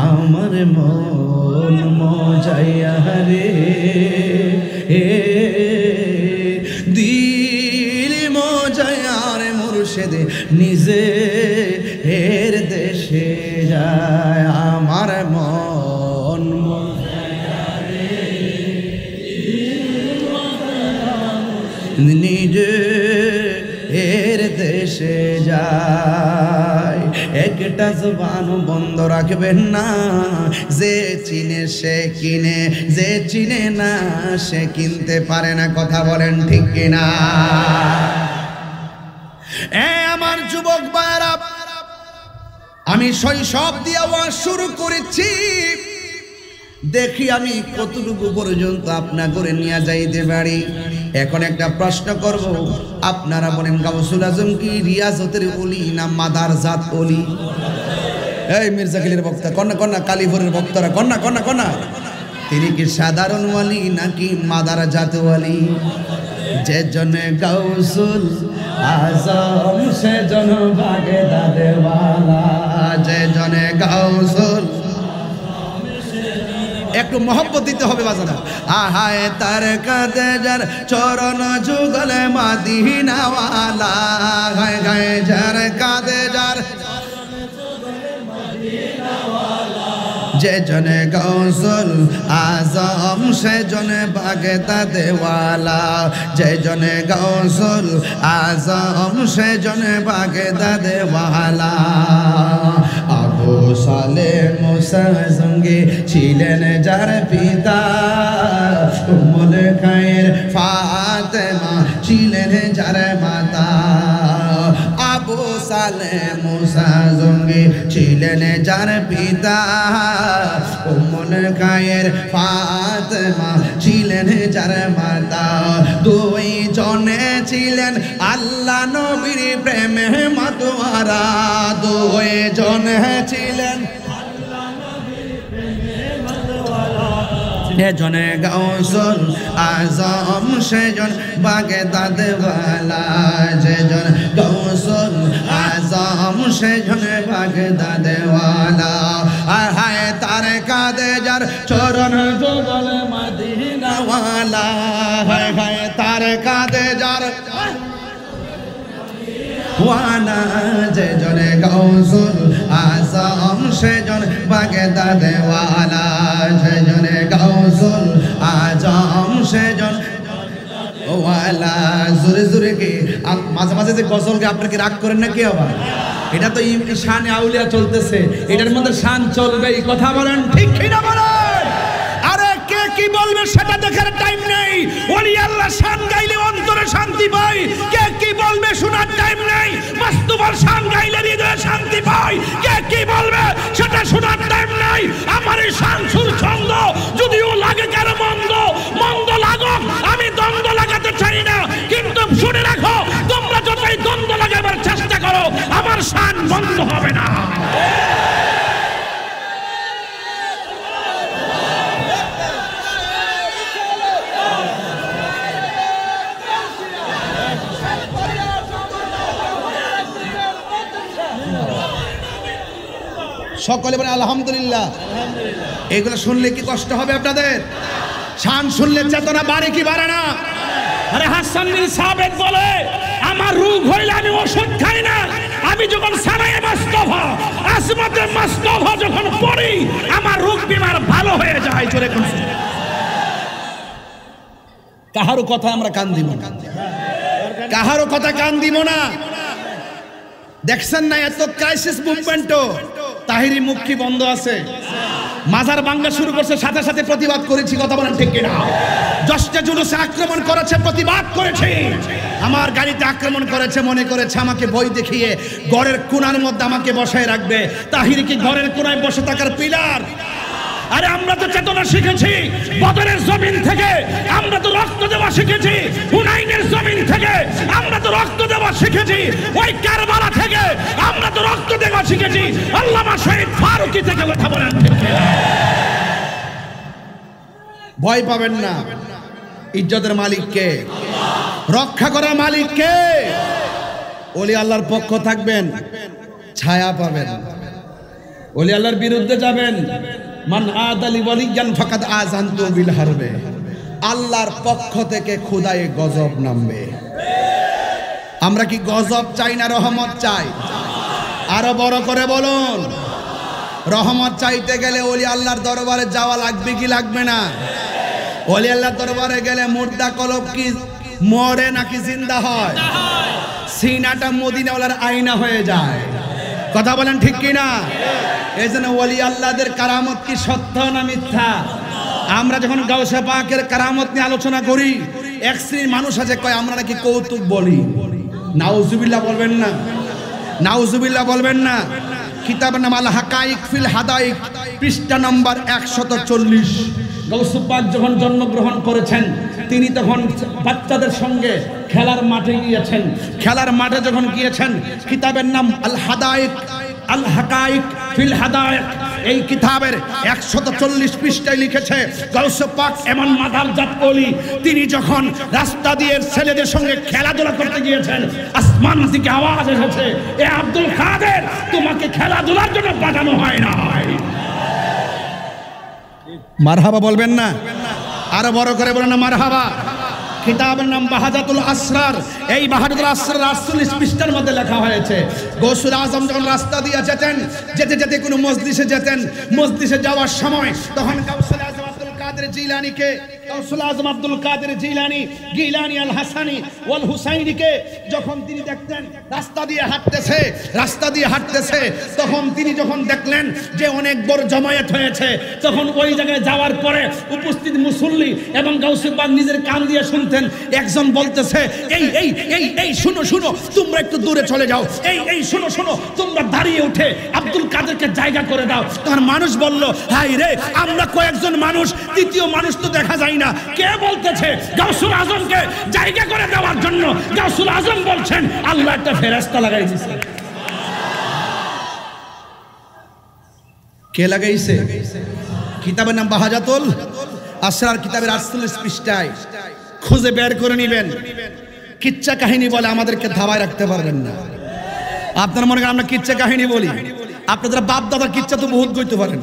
আমার মন মজাইয়া রে দিল মজায়ার মুর্শিদ নিজে এর দেশে যায়। আমার মন মজাইয়া রে নিজে এর দেশে যায়। একটা জবান বন্ধ রাখবেন না, যে চিনে সে কিনে, যে চিনে না সে কিনতে পারে না। কথা বলেন ঠিক কিনা? আমার যুবক ভাইরা, আমি শৈশব দিয়ে ওয়াজ শুরু করেছি, দেখি আমি কতটুকু পর্যন্ত আপনার করে নিয়ে যাইতে পারি। এখন একটা প্রশ্ন করব, আপনারা বলেন গাউসুল আজম কি রিয়াজতের ওলি না মাদারজাত ওলি? এই মির্জা খালির বক্তা কন্যা কন্যা, কালীপুরের বক্তারা কন্যা কন্যা কন্যা, তিনি কি সাধারণ ওলি নাকি মাদারজাত ওলি? যে জনে গাউসুল আজম সে জন বাগদাদে ওয়ালা, যে জনে গাউসুল, একটু মহব্বত দিতে হবে বাজারা। আহায় তার কাদে যার চরণ যুগলে মাদিনা ওয়ালা, গায় গায় যার কাদে যার যে জনে গাউসুল আজম সে জনে বাগদাদে ওয়ালা, যে জনে গাউসুল আজম সে জনে বাগদাদে ওয়ালা। আবু সালেহ মুসা সঙ্গে ছিলেন যার পিতা, উম্মুল খায়ের ফাতেমা ছিলেন যার মাতা। আবু সালেহ মুসা সঙ্গে ছিলেন যার পিতা, উম্মুল খায়ের ফাতেমা ছিলেন যার মাতা। দুই জনে ছিলেন আল্লাহ নবীর প্রেমে মাতোয়ারা, দুই জনে ছিলেন জনে গাউসুল আজম সেজন বাগদাদ ওয়ালা, যেজন গাউসুল আজম সেজন বাগদাদ ওয়ালা। আর হায় তার কাদে যার চরণ যুগল মদিনা ওয়ালা, হায় হায় তার কাদে যার ওয়ালা, যে জনে গাউসুল আজম সেজন বাগদাদ ওয়ালা, যে জনে গাউসুল আজম সেজন ওয়ালা। জোরে জোরে কি মাঝে মাঝে যে গজল গে আপনার কি রাগ করেন না কি আবার? এটা তো শানে আউলিয়া চলতেছে, এটার মধ্যে শান চলবে। এই কথা বলেন ঠিক কিনা বলেন? আরে কে কি বলবে সেটা দেখার টাইম নেই। ওলি আল্লাহ শান গাইলে অন্তরে শান্তি পায়, কে কি বলবে শোনার টাইম নেই। মাস্তু তোমার শান গাইলে হৃদয়ে শান্তি পাই, কে কি বলবে সেটা শোনার টাইম নাই। আমার এই শান সুর ছন্দ যদিও লাগে কারো মন্দ, মন্দ লাগুক, আমি দ্বন্দ্ব লাগাতে চাই না। কিন্তু শুনে রাখো, তোমরা যতই দ্বন্দ্ব লাগাবার চেষ্টা করো, আমার শান বন্ধ হবে না। সকলে বলে আলহামদুলিল্লাহ। এগুলো শুনলে কি কষ্ট হবে আপনাদের? শান শুনলে চেতনা বাড়ে কি বাড়ে না? আরে হাসান বিন সাবিত বলে, আমার রোগ হইলে আমি ওষুধ খাই না, আমি যখন সানায়ে মুস্তাফা আজমতে মুস্তাফা যখন পড়ি, আমার রোগ বিমার ভালো হয়ে যায়। জোরে কোন কাহারও কথা আমরা কান দিব না, কাহারও কথা কান দিব না। দেখছেন না এত ক্রাইসিস মুভমেন্টও তাহিরি মুখ কি বন্ধ আছে? মাজার ভাঙা শুরু করছে, সাথে সাথে প্রতিবাদ করেছি। কথা বলেন ঠিক কিনা? জশ্নে জুলুসে আক্রমণ করেছে, প্রতিবাদ করেছি। আমার গাড়িতে আক্রমণ করেছে, মনে করেছে আমাকে বই দেখিয়ে ঘরের কোণার মধ্যে আমাকে বসায় রাখবে। তাহিরি কি ঘরের কোণায় বসে থাকার পিলার? আরে আমরা তো চেতনা শিখেছি বদরের জমিন থেকে, আমরা তো রক্ত দেওয়া শিখেছি হুনাইনের জমিন থেকে, আমরা তো রক্ত দেওয়া শিখেছি ওই কারবালা থেকে, আমরা তো রক্ত দেওয়া শিখেছি আল্লামা শহীদ ফারুকী থেকে। কথা বলেন ঠিক কিনা? ভয় পাবেন না, ইজ্জতের মালিক কে? রক্ষা করার মালিক কে? ওলি আল্লাহর পক্ষ থাকবেন, ছায়া পাবেন। ওলি আল্লাহর বিরুদ্ধে যাবেন, মান আদালি ওয়ালিয়ান ফাকাদ আযানতু বিল হারবে। আল্লাহর পক্ষ থেকে খোদায়ে গজব নামবে। আমরা কি গজব চাই না রহমত চাই? আরো বড় করে বলুন। রহমত চাইতে গেলে ওলি আল্লাহর দরবারে যাওয়া লাগবে কি লাগবে না? ওলি আল্লাহর দরবারে গেলে মুর্দা কলব কি মরে নাকি জিন্দা হয়? সিনাটা মদিনাওয়ালার আয়না হয়ে যায়। কথা বলেন ঠিক কিনা? এই জন্য ওলি আল্লাহদের কারামত কি সত্য না মিথ্যা? আমরা যখন গাউসে পাকের কারামত নিয়ে আলোচনা করি, এক শ্রেণীর মানুষ আছে কয় আমরা নাকি কৌতুক বলি। নাউজুবিল্লাহ বলবেন না, নাউজুবিল্লাহ বলবেন না। কিতাবের নাম আল হাকাইক ফিল হাদাইক, পৃষ্ঠা নম্বর 140। গাউসে পাক যখন জন্মগ্রহণ করেছেন, তিনি তখন বাচ্চাদের সঙ্গে খেলার মাঠে গিয়েছেন। খেলার মাঠে যখন গিয়েছেন, কিতাবের নাম আল হাদাইক, আল হাকাইক ফিল হাদাইক, এই কিতাবের 140 পৃষ্ঠায় লিখেছে গাউসে পাক এমন মাদারজাত ওলি, তিনি যখন রাস্তা দিয়ে ছেলেদের সঙ্গে খেলাধুলা করতে গিয়েছেন, আসমান থেকে আওয়াজ এসেছে, এ আব্দুল কাদের, তোমাকে খেলাধুলার জন্য পাঠানো হয় নাই। মারহাবা বলবেন না? আরো বড় করে বলেন না মারহাবা। কিতাবের নাম বাহাজাতুল আসরার, এই বাহাজাতুল আসরার 48 পৃষ্ঠার মধ্যে লেখা হয়েছে, গৌসুল আজম যখন রাস্তা দিয়ে যেতেন, যেতে যেতে কোনো মজলিসে যেতেন, মজলিসে যাওয়ার সময় তখন গাউসুল আজম আব্দুল কাদের জিলানীকে, গাউসুল আজম আব্দুল কাদের জিলানী, গিলানী আল হাসানি ওয়াল হুসাইনিকে যখন তিনি দেখতেন রাস্তা দিয়ে হাঁটতেছে, রাস্তা দিয়ে হাঁটতেছে, তখন তিনি যখন দেখলেন যে অনেক বড় জমায়েত হয়েছে, তখন ওই জায়গায় যাওয়ার পরে উপস্থিত মুসল্লি এবং গাউসে পাক নিজের কান দিয়ে শুনতেন, একজন বলতেছে, এই এই এই এই শুনো শুনো, তোমরা একটু দূরে চলে যাও, এই এই শুনো শুনো, তোমরা দাঁড়িয়ে উঠে আব্দুল কাদেরকে জায়গা করে দাও। তখন মানুষ বলল, হাই রে, আমরা কয়েকজন মানুষ, তৃতীয় মানুষ তো দেখা যায় না। কে বলতেছে গাউসুল আজমকে জায়গা করে দেওয়ার জন্য? গাউসুল আজম বলছেন, আল্লাহ একটা ফেরেশতা লাগাই দিয়েছে। কে লাগাইছে? কিতাবের নাম বাহাজাতুল আসরার, কিতাবের 48 পৃষ্ঠায় খুঁজে বের করে নেবেন। কিচ্ছা কাহিনী বলে আমাদেরকে ধাবায় রাখতে পারবেন না। আপনারা মনে করেন আমরা কিচ্ছা কাহিনী বলি, আপনাদের বাপ দাদার কিচ্ছা তো বহুত কইতে পারেন।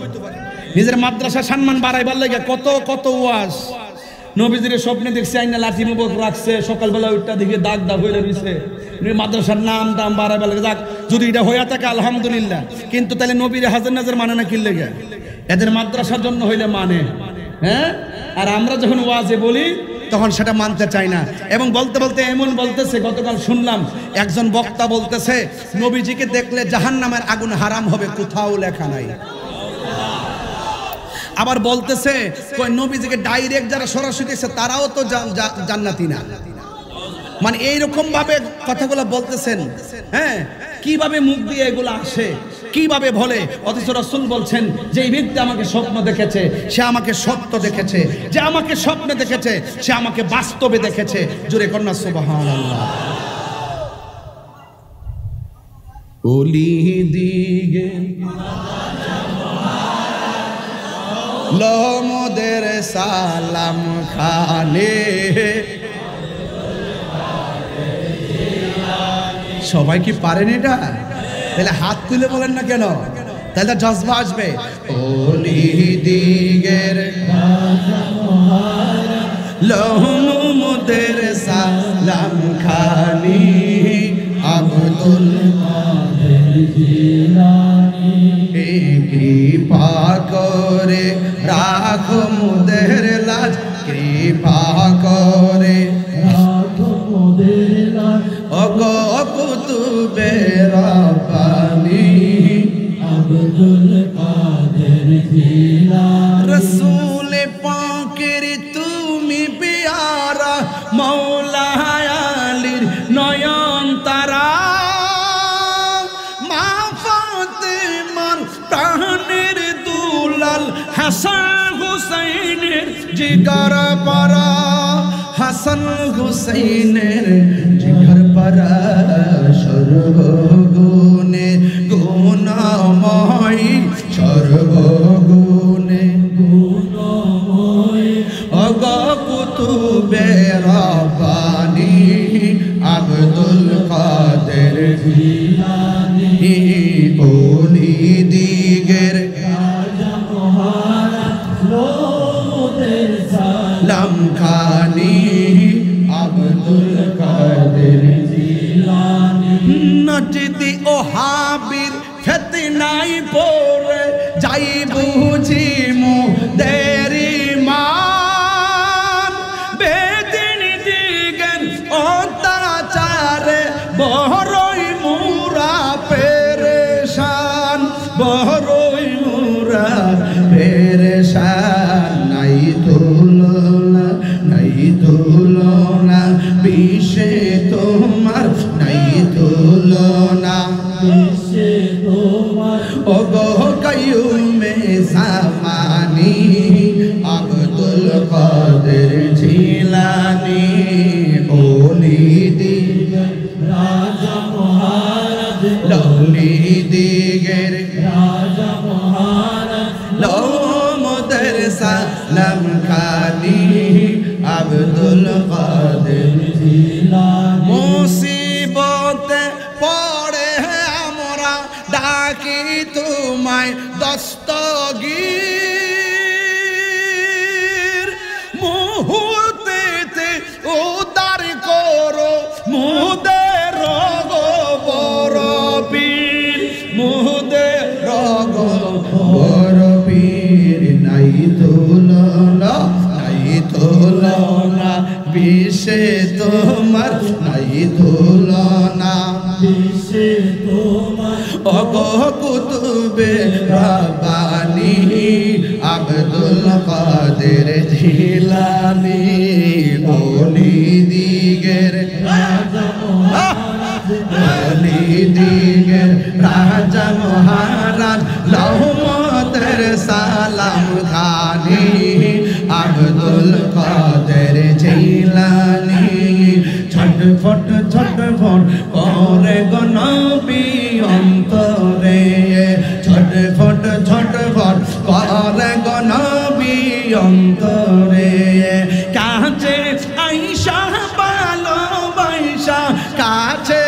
নিজের মাদ্রাসা সম্মান বাড়াইবার লাগে কত কত ওয়াজ। নবীজির স্বপ্নে দেখছি আইনা লাঠি মুবক রাখছে, সকালবেলা ওইটা দিকে দাগ দাগ হয়ে রয়েছে, মাদ্রাসার নাম দাম বাড়াইবার লাগে। যাক, যদি এটা হইয়া থাকে আলহামদুলিল্লাহ, কিন্তু তাহলে নবীর হাজার নাজার মানে না কিনলে গে, এদের মাদ্রাসার জন্য হইলে মানে, হ্যাঁ। আর আমরা যখন ওয়াজে বলি তখন সেটা মানতে চাই না। এবং বলতে বলতে এমন বলতেছে, গতকাল শুনলাম একজন বক্তা বলতেছে, নবীজিকে দেখলে জাহান্নামের আগুন হারাম হবে, কোথাও লেখা নাই। আবার বলতেছে নবীজিকে ডাইরেক্ট যারা সরাসরি দেখছে তারাও তো জান্নাতি না। মানে এইরকম ভাবে কথাগুলো বলতেছেন, হ্যাঁ। কিভাবে মুখ দিয়ে এগুলো আসে, কিভাবে বলে? অথচ রাসূল বলছেন যে এই ব্যক্তি আমাকে স্বপ্ন দেখেছে, সে আমাকে সত্য দেখেছে, যে আমাকে স্বপ্নে দেখেছে সে আমাকে বাস্তবে দেখেছে। জোরে কন্যা সুবহানাল্লাহ। ওলি দিগে লোমদের সালাম খানে, সবাই কি পারেন এটা? তাহলে হাত তুলে বলেন না কেন? তাহলে জজবা আসবে। ওলি দিগের লোমদের সালাম খানি, আব্দুল কাদের জিলানী, কৃপা করে রাখো মোদের লাজ, কৃপা করে রাখো মোদের লাজ, ওগো কুতুবে রব্বানী, আব্দুল কাদের জিলানী। রসূল পাকের তুমি পিয়ারা, মৌলা আলীর নয়ন তারা, মা ফাতেমার প্রাণের দুলাল, হাসান হুসাইনের জিগর পারা, হাসান হুসাইনের জিগর পারা, সর্বগুণে গুণময়, সর্বগুণে গুণময়, ওগো কুতুবে রব্বানী, আব্দুল কাদের জিলানী, ওলি দিগের রাজা মহারাজ, লোমদের সালাম খানি, আব্দুল কাদের জিলানী। নজদি ও হাবির ফিতনায় পড়ে যাই বুঝি মোদের মান, বেদিন দিগের অত্যাচারে বড়ই মুরা পেরেশান, বড়ই মুরা পেরেশান। নাই তুলনা, নাই তুলনা বিশ্বে তোমার, নাই তুলনা বিশ্বে তোমার, ওগো কাইয়ুমে জামানি, আব্দুল কাদের জিলানী, ওলি দিগের রাজা মহারাজ, ওলি দিগের রাজা মহারাজ, লোমদের সালাম খানি, আব্দুল কাদের জিলানী। মুসিবতে পড়ে আমরা ডাকি তোমায় দস্তগীর, মুহূর্তেতে উদ্ধার করো মুদের রগ বড় পীর, মুদের রগ বড় পীর। নাই তুলনা, নাই তুলনা বিশ্বে তোমার, নাই তুলনা বিশ্বে তোমার, ওগো কুতুবে রব্বানী, আব্দুল কাদের জিলানী, ওলি দিগের রাজা মহারাজ, ওলি দিগের রাজা মহারাজ, লোমদের সালাম খানি, আব্দুল কাদের জিলানী। ছটফট ছটফট করে গো নবী অন্তরে, ছটফট ছটফট করে গো নবী অন্তরে, কাছে আইসা ভালোবাসা, কাছে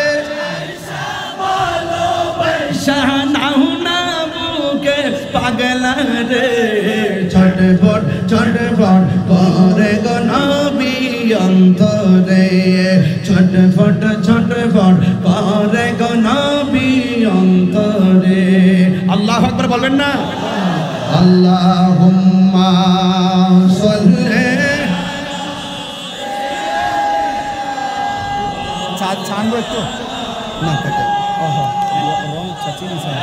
ভালোবাসা নাও না বুকে পাগলা রে, ছটফট ছটফট করে গো নবী অন্তরে, ছটফট ছটফট করে গো নবী অন্তরে। আল্লাহু আকবার বলবেন না? আল্লাহুম্মা সাল্লি। ছাড়বো একটু না কাটে, রং চাচিনি স্যার।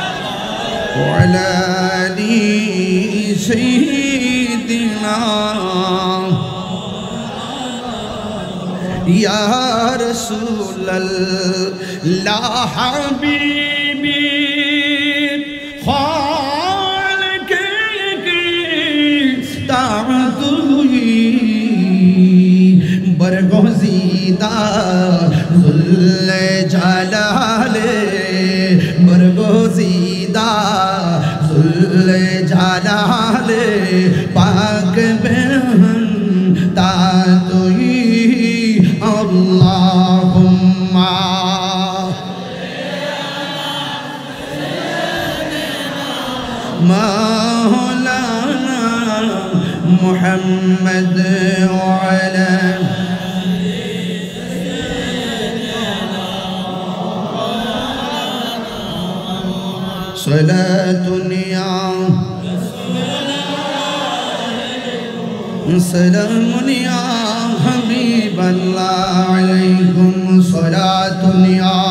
ওয়ালা আলি সাইয়্যিদিনা ইয়া রাসূলুল্লাহ হাবিবি খালকে তাতুই বরগজিদা জুল জালালে বরগজিদা জুল জালালে পাক বেহন তাতুই আল্লাহুম্মা মাওলানা মুহাম্মদ ওয়া আলা সালাতুন ইয়া সালামুন ইয়া হাবিবাল্লাহ আলাইকুম সালাতুন ইয়া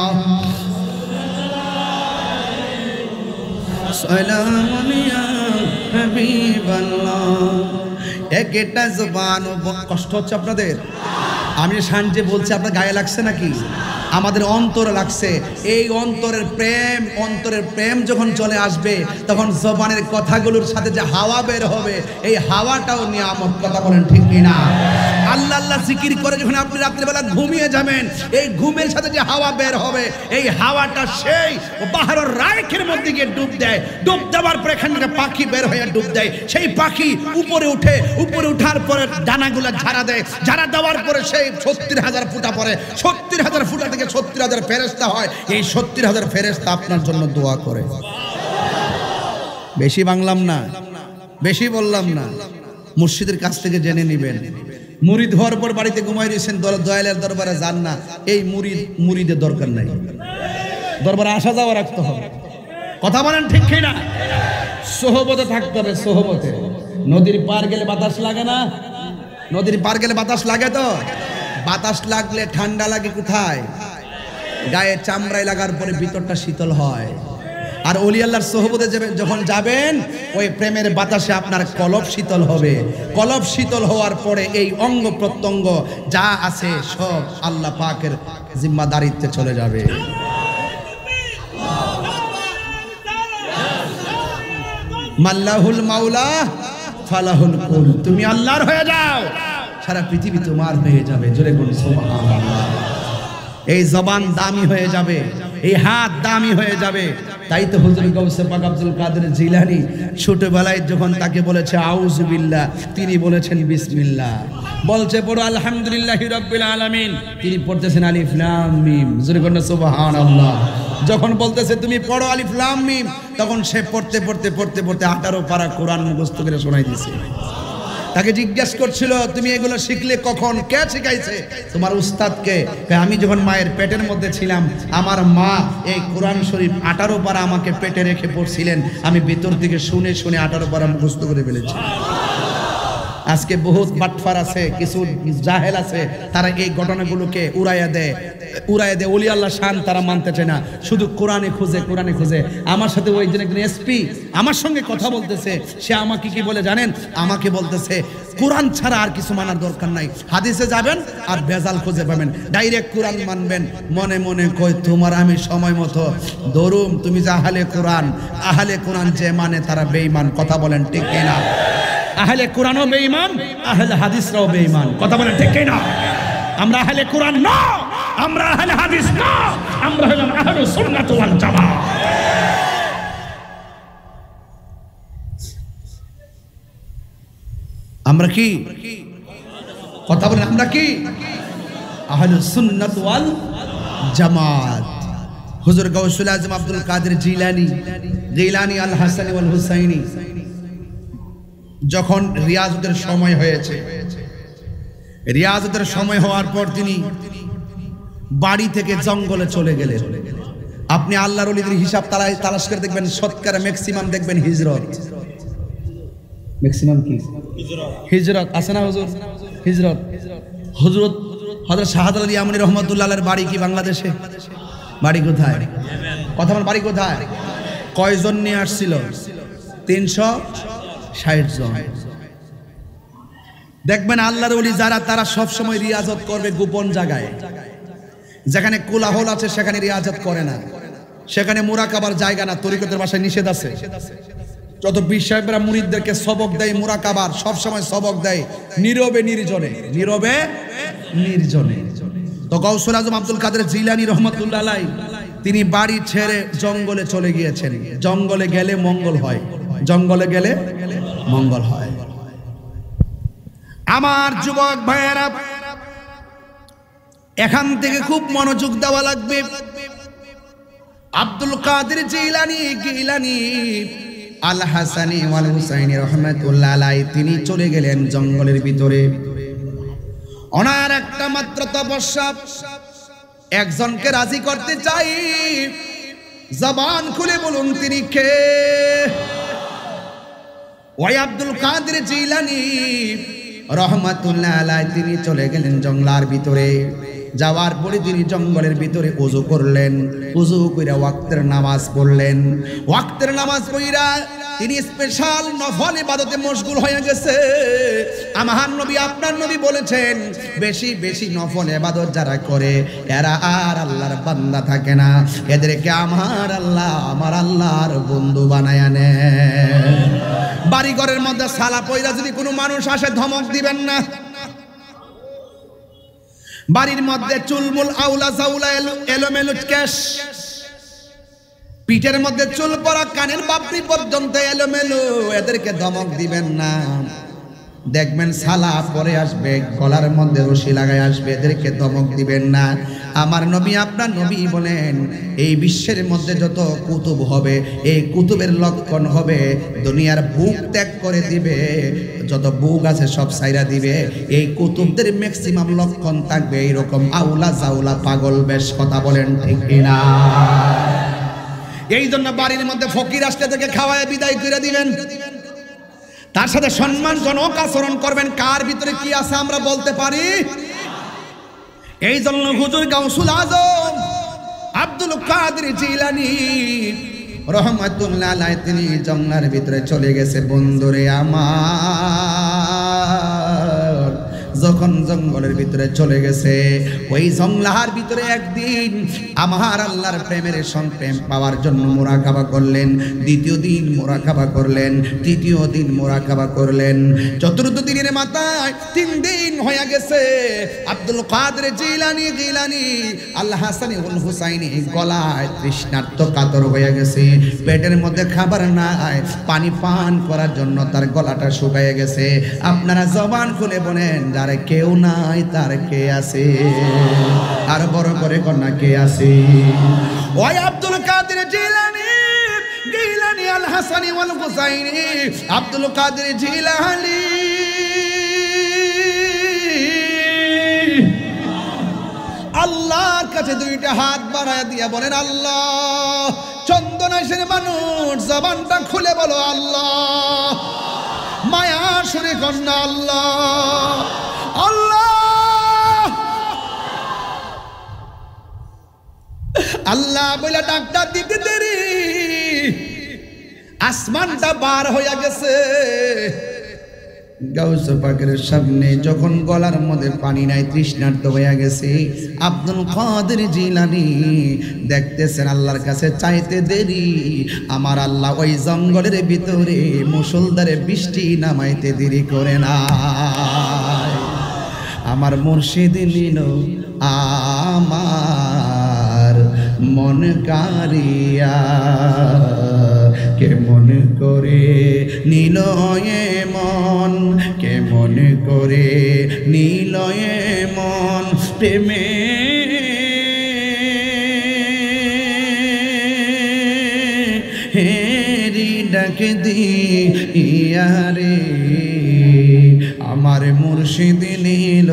সালামুন ইয়া হাবিবাল্লাহ। একটা জবান কষ্ট হচ্ছে আপনাদের? আমি শান্তি বলছি, আপনার গায়ে লাগছে নাকি? আমাদের অন্তরে লাগছে। এই অন্তরের প্রেম যখন চলে আসবে তখন জবানের কথাগুলোর সাথে যে হাওয়া বের হবে এই হাওয়াটাও নিয়ামত। কথা বলেন ঠিক কিনা? আল্লাহ আল্লাহ জিকির করে যখন আপনি রাত্রিবেলা ঘুমিয়ে যাবেন এই ঘুমের সাথে যে হাওয়া বের হবে এই হাওয়াটা সেই বাহারের রাইখের মধ্যে গিয়ে ডুব দেয়। ডুব দেওয়ার পর এখান থেকে পাখি বের হয়ে ডুব দেয়। সেই পাখি উপরে উঠার পরে ডানাগুলা ঝাড়া দেয়। ঝাড়া দেওয়ার পরে সেই 70,000 ফুটা পরে 70,000 ফুটা থেকে 70,000 ফেরেশতা হয়। এই 70,000 ফেরেশতা আপনার জন্য দোয়া করে। বেশি বাংলাম না, বেশি বললাম না, মুর্শিদের কাছ থেকে জেনে নেবেন। মুরিদ হওয়ার পর বাড়িতে ঘুমাই দিয়েছেন, দয়ালের দরবারে যান না, এই মুরিদের দরকার নাই। দরবারে আসা যাওয়া রাখতে হবে। কথা বলেন ঠিক কিনা? সোহবতে থাকতে হবে, সোহবতে। নদীর পার গেলে বাতাস লাগে না? নদীর পার গেলে বাতাস লাগে তো? বাতাস লাগলে ঠান্ডা লাগে কোথায়? গায়ে চামড়ায় লাগার পরে ভিতরটা শীতল হয়। আর ওলি আল্লাহর সোহবতে যখন যাবেন ওই প্রেমের বাতাসে আপনার কলব শীতল হবে। কলব শীতল হওয়ার পরে এই অঙ্গ প্রত্যঙ্গ যা আছে সব আল্লাহ পাকের জিম্মাদারিত্বে চলে যাবে। মাল্লাহুল মাওলা ফালাহুল কুল। তুমি আল্লাহর হয়ে যাও, সারা পৃথিবী তোমার হয়ে যাবে। জোরে বলুন সুবহানাল্লাহ। এই জবান দামি হয়ে যাবে, এই হাত দামি হয়ে যাবে। তাই তো হুজুর গাউসে পাক আব্দুল কাদের জিলানী ছোটবেলায় যখন তাকে বলেছে আউযু বিল্লাহ তিনি বলেছেন বিসমিল্লাহ। বলছে পড়ো আলহামদুলিল্লাহি রাব্বিল আলামিন তিনি পড়তেছেন আলিফ লাম মিম। জোরে বলুন সুবহানাল্লাহ। যখন বলতেছে তুমি পড়ো আলিফ লাম মিম তখন সে পড়তে 18 পারা কোরআন মুখস্থ করে শোনাই দিয়েছে। তাকে জিজ্ঞেস করছিল তুমি এগুলো শিখলে কখন, কে শিখাইছে? তোমার উস্তাদকে। আমি যখন মায়ের পেটের মধ্যে ছিলাম আমার মা এই কোরআন শরীফ 18 পারা আমাকে পেটে রেখে পড়ছিলেন, আমি ভিতর থেকে শুনে 18 পারা মুখস্থ করে ফেলেছি। আজকে বহুত বাটফার আছে, কিছু জাহেল আছে, তারা এই ঘটনাগুলোকে উড়াইয়া দেয়। ওলি আল্লাহ শান তারা মানতে চায় না, শুধু কোরআনে খুঁজে। আমার সাথে ওই দিন একজন এসপি আমার সঙ্গে কথা বলতেছে, সে আমাকে কি বলে জানেন? আমাকে বলতেছে কোরআন ছাড়া আর কিছু মানার দরকার নাই, হাদিসে যাবেন আর ভেজাল খুঁজে পাবেন, ডাইরেক্ট কোরআন মানবেন। মনে মনে কই তোমার আমি সময় মতো ধরুম, তুমি যে আহলে কোরআন যে মানে তারা বেঈমান। কথা বলেন ঠিক কিনা? আহলে কোরআনও বেঈমান, আহলে হাদিসরাও বেঈমান। কথা বলেন ঠিক কিনা? আমরা আহলে কোরআন না, আমরা আহলে হাদিস না, আমরা হলাম আহলুস সুন্নাত ওয়াল জামাত। আমরা কি? কথা বলেন আমরা কি? আহলুস সুন্নাত ওয়াল জামাত। হুজুর গাউসুল আজম আব্দুল কাদের জিলানী আল হাসানী ওয়াল হুসাইনী যখন রিয়াজতের সময় হয়েছে, রিয়াজতের সময় হওয়ার পর তিনি বাড়ি থেকে জঙ্গলে চলে গেলেন। আপনি আল্লাহর ওলিদের হিসাব তালাশ করে দেখবেন, শতকরা ম্যাক্সিমাম দেখবেন হিজরত। ম্যাক্সিমাম কি? হিজরত আছে না হুজুর? হিজরত। হযরত শাহাদাত আলী ইয়ামানী রহমাতুল্লাহ আলাইহির বাড়ি কি বাংলাদেশে? বাড়ি কোথায়? কথা বল, বাড়ি কোথায়? কয়জন নিয়ে আসছিল? 360 জন। দেখবেন আল্লাহর ওলি যারা তারা সব সময় রিয়াজত করবে গোপন জায়গায়, যেখানে কোলাহল আছে সেখানে রিয়াজত করে না, সেখানে মুরাকাবার জায়গা না, তরিকতের ভাষায় নিষেধ আছে। যত পীর সাহেবরা মুরিদদেরকে সবক দেয় মুরাকাবার, সব সময় সবক দেয় নীরবে নির্জনে, নীরবে নির্জনে। তো গাউসুল আজম আব্দুল কাদের জিলানী রহমাতুল্লাহ আলাইহি তিনি বাড়ি ছেড়ে জঙ্গলে চলে গিয়েছেন। জঙ্গলে গেলে মঙ্গল হয়, জঙ্গলে গেলে মঙ্গল হয়। আমার যুবক ভাইয়েরা, এখান থেকে খুব মনোযোগ দেওয়া লাগবে। আব্দুল কাদের জিলানী গিলানী আল হাসানি ওয়াল হুসাইনি রহমাতুল্লাহ আলাইহি তিনি চলে গেলেন জঙ্গলের ভিতরে। ওনার একটা মাত্র তপস্যা, একজনকে রাজি করতে চাই, জবান খুলে বলুন তিনি কে? ওই আব্দুল কাদের জিলানী রহমাতুল্লাহ আলাইহি তিনি চলে গেলেন জঙ্গলার ভিতরে। যাওয়ার পরে তিনি জঙ্গলের ভিতরে ওযু করলেন, ওযু কইরা ওয়াক্তের নামাজ পড়লেন। ওয়াক্তের নামাজ পড়িরা তিনি স্পেশাল নফল ইবাদতে মশগুল হয়ে গেছে। আমার নবী আপনার নবী বলেছেন, বেশি বেশি নফল ইবাদত যারা করে এরা আর আল্লাহর বান্দা থাকে না, এদেরকে আমার আল্লাহর বন্ধু বানায় নেন। বাড়ি ঘরের মধ্যে সালা পয়রা যদি কোনো মানুষ আসে ধমক দিবেন না। বাড়ির মধ্যে চুলমুল আউলা জাউলা এলোমেলো কেশ, পিঠের মধ্যে চুল পড়া, কানের পাপড়ি পর্যন্ত এলোমেলো, এদেরকে ধমক দিবেন না। দেখবেন সালা পরে আসবে, গলার মধ্যে রশি লাগায় আসবে, এদেরকে ধমক দিবেন না। আমার নবী আপনার নবী বলেন, এই বিশ্বের মধ্যে যত কুতুব হবে, এই কুতুবের লক্ষণ হবে দুনিয়ার বুক ত্যাগ করে দিবে, যত বুক আছে সব সাইরা দিবে। এই কুতুবদের ম্যাক্সিমাম লক্ষণ থাকবে এইরকম আউলা জাউলা পাগল বেশ। কথা বলেন ঠিক কিনা? এই জন্য বাড়ির মধ্যে ফকির আসলে থেকে খাওয়ায় বিদায় করে দিবেন, তার সাথে সম্মানজনক আচরণ করবেন। কার ভিতরে কি আছে আমরা বলতে পারি। এই জন্য হুজুর গাউসুল আজম আব্দুল কাদের জিলানী রহমাতুল্লাহ আলাইহি তিনি জঙ্গলের ভিতরে চলে গেছে। বন্ধুরে আমার, যখন জঙ্গলের ভিতরে চলে গেছে, ওই জঙ্গলার ভিতরে একদিন আমার আল্লাহর প্রেমের প্রেম পাওয়ার জন্য মুরাকাবা করলেন। দ্বিতীয় দিন মুরাকাবা করলেন, তৃতীয় দিন মুরাকাবা করলেন, চতুর্থ দিনের মাথায় 3 দিন হয়ে গেছে। আব্দুল কাদের জিলানী আল হাসানি ওয়াল হুসাইনি গলায় তৃষ্ণার্ত কাতর হয়ে গেছে, পেটের মধ্যে খাবার নাই, পানি পান করার জন্য তার গলাটা শুকিয়ে গেছে। আপনারা জবান খুলে বলেন, যার কেউ নাই তার কে আছে? আর বড় করে কন্যা কে আছে? ওই আব্দুল কাদের জিলানী আল হাসানি ওয়াল হুসাইনি আব্দুল কাদের জিলানী আল্লাহর কাছে 2টা হাত বাড়ায় দিয়া বলেন, আল্লাহ। চন্দনাইশের মানুষ জবানটা খুলে বলো আল্লাহ। মায়া সুরে কন্যা আল্লাহ আল্লাহ আল্লাহ বলে ডাক্তার দিতে দেরি, আসমানটা বার হয়ে গেছে। গাউস পাকের সামনে যখন গলার মধ্যে পানি নাই, তৃষ্ণার্ত হয়ে গেছে, আব্দুল কাদের জিলানী দেখতেছেন আল্লাহর কাছে চাইতে দেরি, আমার আল্লাহ ওই জঙ্গলের ভিতরে মুষলধারে বৃষ্টি নামাইতে দেরি করে না। আমার মুর্শিদ নিল আমার মন কারিয়া, কেমন করে নিল এ মন, কেমন করে নিল এ মন, প্রেমে হেরি ডাক দিয়া রে, আমার মুর্শিদ নিল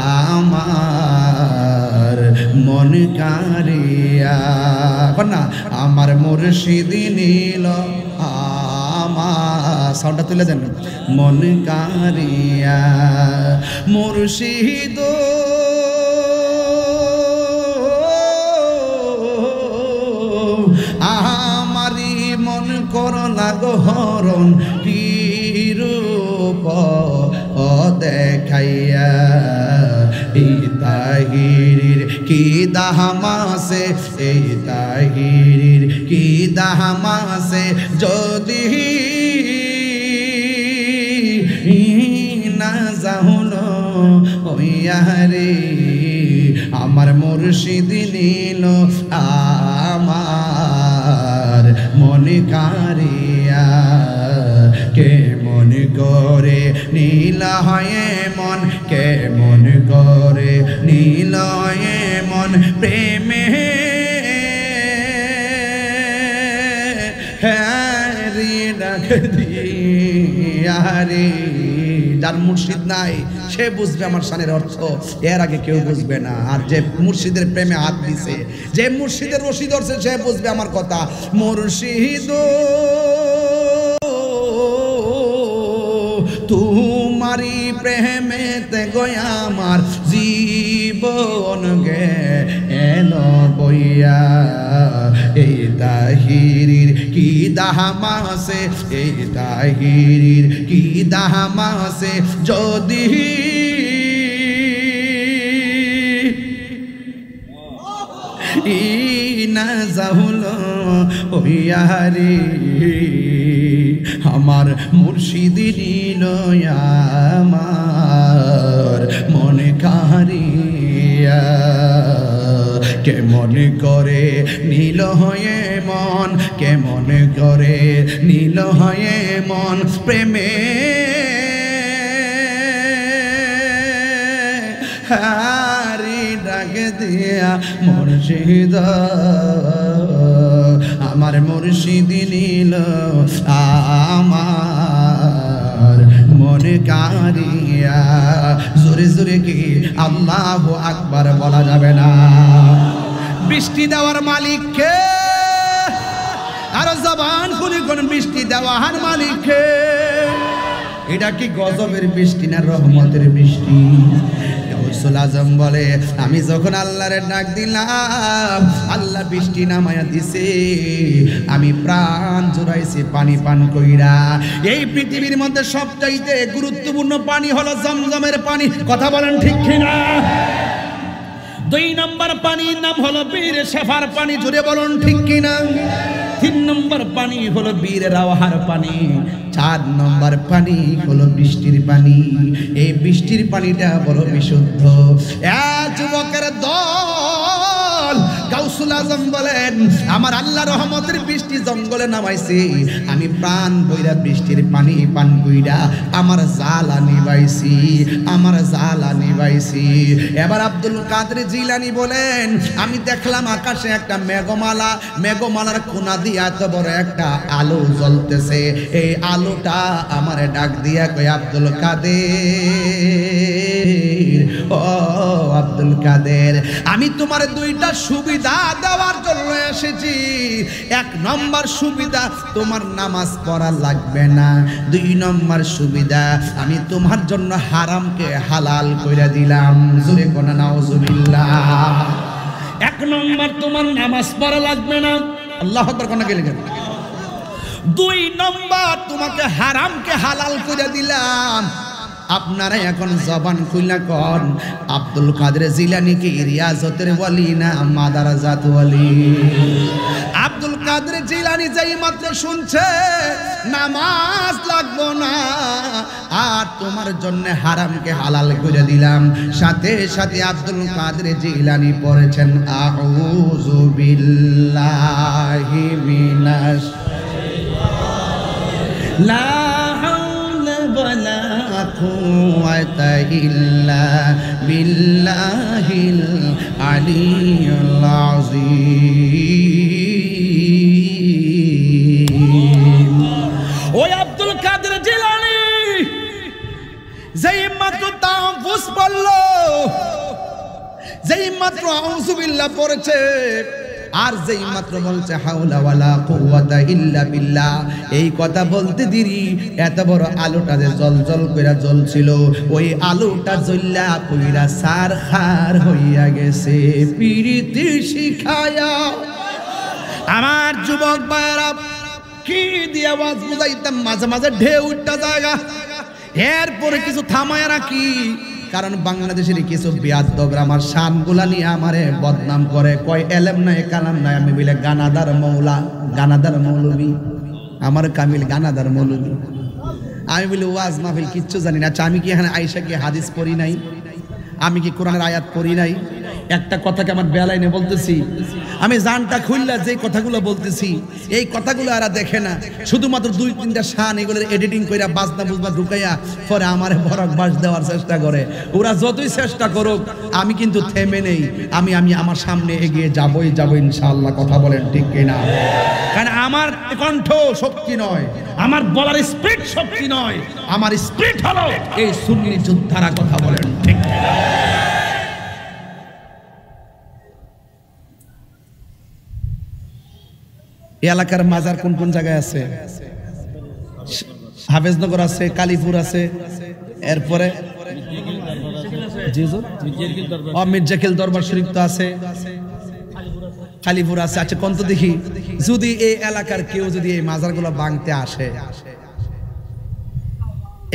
আমার মন কারিয়া। না, আমার মুর্শিদ নিল আমার, সাউন্ডটা তুলে দেন, মন কারিয়া। মুর্শিদ আমারি মন করলা গো হরণ, কি রূপ দেখাইয়া এই তাহিরির কি দাহামাসে এই তাহিরির কি দাহামাসে যদি না যাহলো ওইয়ারে আমার মুর্শিদ নিল আমার মনে কারিয়া কে মন করে নীল হয় মন কে মন করে নীল হয় মন প্রেমে হ্যারি ডাক দিয়ারে যার মুর্শিদ নাই সে বুঝবে আমার শানের অর্থ, এর আগে কেউ বুঝবে না। আর যে মুর্শিদের প্রেমে হাত দিছে, যে মুর্শিদের রশি ধরছে, সে বুঝবে আমার কথা। মুর্শিদ তোমারি প্রেমেতে গয়া আমার জীবন গেল বইয়া এই তাহিরির কি দাহামাসে এই তাহিরির কি দাহামাসে যদি না যাহলো ওইয়ারে আমার মুর্শিদ নিল আমার মনে কারিয়া কে মনে করে নীল হয়ে মন কে মনে করে নীল হয়ে মন প্রেমে হারি ডাক দিয়া মুর্শিদ আমার মুর্শিদ নীল আমার মনে কারিয়া জোরে জোরে কি আল্লাহু আকবার বলা যাবে না? বৃষ্টি দেওয়ার মালিক কে? আর জবান খুলে কোন বৃষ্টি দেওয়ার মালিক কে? এটা কি গজবের বৃষ্টি না রহমতের বৃষ্টি? গাউসুল আজম বলে আমি যখন আল্লাহরে ডাক দিলাম আল্লাহ বৃষ্টি নামায়া দিছে, আমি প্রাণ জুড়াইছি পানি পান কইরা। এই পৃথিবীর মধ্যে সবচাইতে গুরুত্বপূর্ণ পানি হলো জমজমের পানি, কথা বলেন ঠিক কিনা? 2 নম্বর পানির নাম হলো বীর শেফার পানি, জুড়ে বলুন ঠিক কিনা? 3 নম্বর পানি হলো বীর রাওয়াহার পানি, 4 নম্বর পানি হলো বৃষ্টির পানি। এই বৃষ্টির পানিটা বড় বিশুদ্ধ। যুবকের দল গাউসুল আজম বলেন আমার আল্লাহ রহমতের বৃষ্টি জঙ্গলে নামাইছে, আমি প্রাণ বইরা বৃষ্টির পানি পান কইরা আমার জ্বালা নিবাইছি, আমার জ্বালা নিবাইছি। এবার আব্দুল কাদের জিলানী বলেন আমি দেখলাম আকাশে একটা মেঘমালা, মেঘমালার কোনা দিয়ে এত বড় একটা আলো জ্বলতেছে। এই আলোটা আমারে ডাক দিয়া কয় আব্দুল কাদের, ও আব্দুল কাদের আমি তোমার 2টা সুবিধা দেওয়ার জন্য এসেছি। 1 নম্বর সুবিধা তোমার নামাজ পড়া লাগবে না। 2 নম্বর সুবিধা আমি তোমার জন্য হারামকে হালাল কইরা দিলাম। জোরে কোন নাউজুবিল্লাহ। 1 নম্বর তোমার নামাজ পড়া লাগবে না, আল্লাহু আকবার কোন গেলে গেল। 2 নম্বর তোমাকে হারামকে হালাল কইরা দিলাম। আপনারা এখন জবান খুইলা কোন আব্দুল কাদের জিলানী কি রিয়াজতের ওয়ালি না মাদারাজাত ওয়ালি? আব্দুল কাদের জিলানী যেই মাত্র শুনছে নামাজ লাগবো না আর তোমার জন্য হারামকে হালাল করে দিলাম, সাথে সাথে আব্দুল কাদের জিলানী পড়েছেন আউযু বিল্লাহি মিনাশ লা ولا قوة إلا بالله العلي العظيم। ওই আব্দুল কাদের জিলানী যেই মাত্র তাওফুস বললো, যেই মাত্র আউযু বিল্লাহ পড়েছে আর যেই মাত্র বলছে হাওলা ওয়ালা কুওয়াতা ইল্লা বিল্লাহ, এই কথা বলতে দেরি এত বড় আলোটা যে জলজল কইরা জ্বলছিল, ওই আলোটা জ্বললা কইরা সারখার হইয়া গেছে। পিরিতি শিখায়া আমার যুবক ভাইরা কি দিয়ে আওয়াজ বুঝাইতাম, মাঝে মাঝে ঢেউ উঠা জায়গা। এরপরে কিছু থামায় রাখি, কারণ বাংলাদেশের কিছু বেয়াদবরা আমার শানগুলা নিয়ে আমারে বদনাম করে, কয় এলেম নাই কালাম নাই, আমি বলে গানাদার মৌলা, গানাদার মৌলবী, আমার কামিল গানাদার মৌলবী। আমি বলি ওয়াজ মাহফিল কিচ্ছু জানি না। আচ্ছা আমি কি এখানে আয়েশা কি হাদিস পড়ি নাই? আমি কি কোরআনের আয়াত পড়ি নাই? একটা কথাকে আমার বেলায় নিয়ে বলতেছি, আমি জানটা খুললা যে কথাগুলো বলতেছি এই কথাগুলো এরা দেখে না, শুধুমাত্র 2-3টা শান এগুলোর এডিটিং কইরা বাজনা বুঝবা ঢুকাইয়া পরে আমারে বরক বাস দেওয়ার চেষ্টা করে। ওরা যতই চেষ্টা করুক আমি কিন্তু থেমে নেই, আমি আমার সামনে এগিয়ে যাবই ইনশাআল্লাহ। কথা বলেন ঠিক কিনা? কারণ আমার কণ্ঠ শক্তি নয়, আমার বলার স্পিরিট শক্তি নয়, আমার স্পিরিট হলো এই সুন্নি যোদ্ধারা। কথা বলেন ঠিক কিনা? এই এলাকার মাজার কোন কোন জায়গায় আছে? হাফেজনগর আছে, কালীপুর আছে, এরপরে মির্জাকিল দরবার শরীফ তো আছে, কালীপুর আছে। আচ্ছা কোন তো দেখি, যদি এই এলাকার কেউ যদি এই মাজারগুলো ভাঙতে আসে,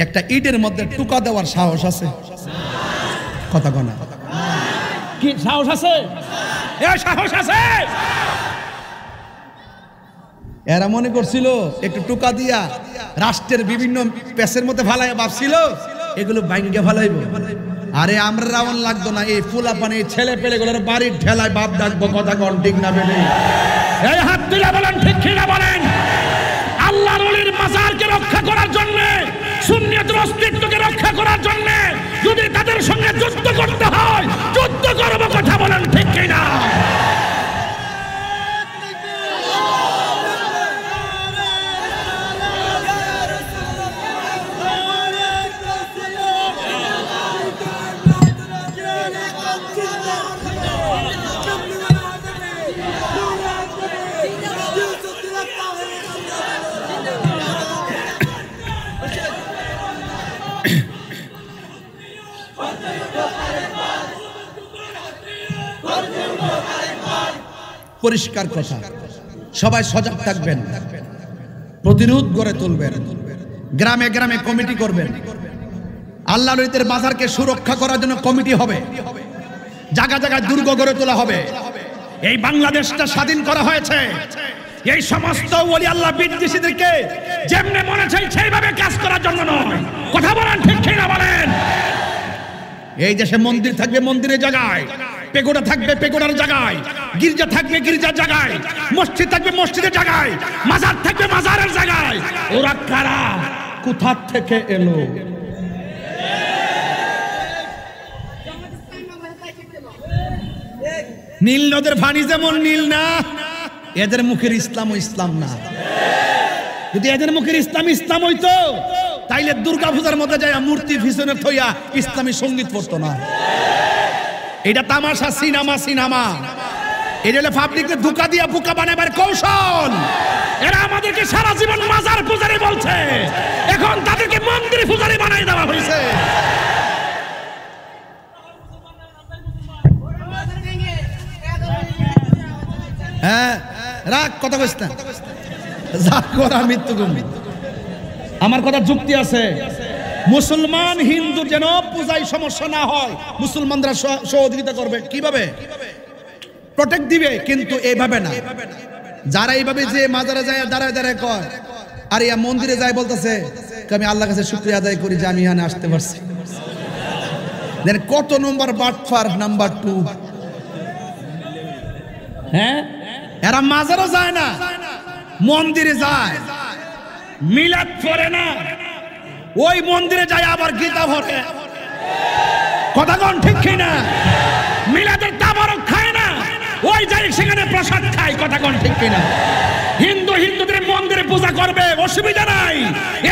একটা ইটের মধ্যে টুকা দেওয়ার সাহস আছে? কথা কনা কি সাহস আছে? সাহস আছে? এরা মনে করছিল একটু টুকা দিয়া রাষ্ট্রের বিভিন্ন পেসের মধ্যে ফালাইয়া ভাবছিল এগুলো ভাঙ্গে ফালাইব। আরে আমরা রাউন্ড লাগতো না, এই ফুলা পানি ছেলে পেলে গুলোর বাড়ির ঠেলায় বাপ ডাকবো। কথা কোন ঠিক না বেলে? এই হাত তুলে বলেন ঠিক কি না বলেন? আল্লাহর ওলির মাজারকে রক্ষা করার জন্য, সুন্নিয়তের অস্তিত্বকে রক্ষা করার জন্য যদি তাদের সঙ্গে যুদ্ধ করতে হয়, যুদ্ধ করব। কথা বলেন ঠিক কি না? পরিষ্কার কথা, সবাই সজাগ থাকবেন, প্রতিরোধ গড়ে তুলবেন, গ্রামে গ্রামে কমিটি করবেন। আল্লাহর ওলিদের বাজারকে সুরক্ষা করার জন্য কমিটি হবে, জায়গা জায়গায় দুর্গ গড়ে তোলা হবে। এই বাংলাদেশটা স্বাধীন করা হয়েছে এই সমস্ত ওলি আল্লাহ বিদ্বেষীদেরকে যেমনে মনে চাই সেইভাবে কাজ করার জন্য নয়। কথা বলেন ঠিক কি না বলেন? এই দেশে মন্দির থাকবে মন্দিরের জায়গায়, পেগোডা থাকবে পেগোডার জায়গায়, গির্জা থাকবে গির্জার জায়গায়, মসজিদ থাকবে মসজিদের জায়গায়, মাজার থাকবে মাজারের জায়গায়। ওরা কারা, কোথা থেকে এলো? নীল নদের পানি যেমন নীল না, এদের মুখের ইসলাম ও ইসলাম না। যদি এদের মুখের ইসলাম ইসলাম হইতো তাইলে দুর্গা পূজার মধ্যে যায় মূর্তি পিছনে থইয়া ইসলামী সঙ্গীত পড়তো না। এটা তামাশা, সিনেমা। এটা হলো পাবলিককে ধোঁকা দিয়া বোকা বানাবার কৌশল। এরা আমাদেরকে সারা জীবন মাজার পূজারি বলছে, এখন তাদেরকে মন্দির পূজারি বানাই দেওয়া হয়েছে। হ্যাঁ রাগ, কথা কইস না, যা করা মৃত্যু কমি। আমার কথা যুক্তি আছে। মুসলমান হিন্দু যেন পূজায় সমস্যা না হয়, মুসলমানরা সহযোগিতা করবে। কিভাবে? প্রটেক্ট দিবে, কিন্তু এইভাবে না। যারা এইভাবে যে মাজারে যায় দাঁড়ায় দাঁড়ায় কয়, আর ইয়া মন্দিরে যায় বলতেছে আমি আল্লাহর কাছে শুকরিয়া আদায় করি যে আমি এখানে আসতে পারছি। দেন কত নম্বর বাটফার, নাম্বার 2। হ্যাঁ, এরা মাজারও যায় না, মন্দিরে যায়, মিলাদ পড়ে না, ওই মন্দিরে যায় আবার গীতা পড়ে। কথা কোন ঠিক কি না? মিলাদের তাবারক খায় না, ওই যায় সেখানে প্রসাদ খায়। কথা কোন ঠিক কি না? হিন্দুদের মন্দিরে পূজা করবে, অসুবিধা নাই।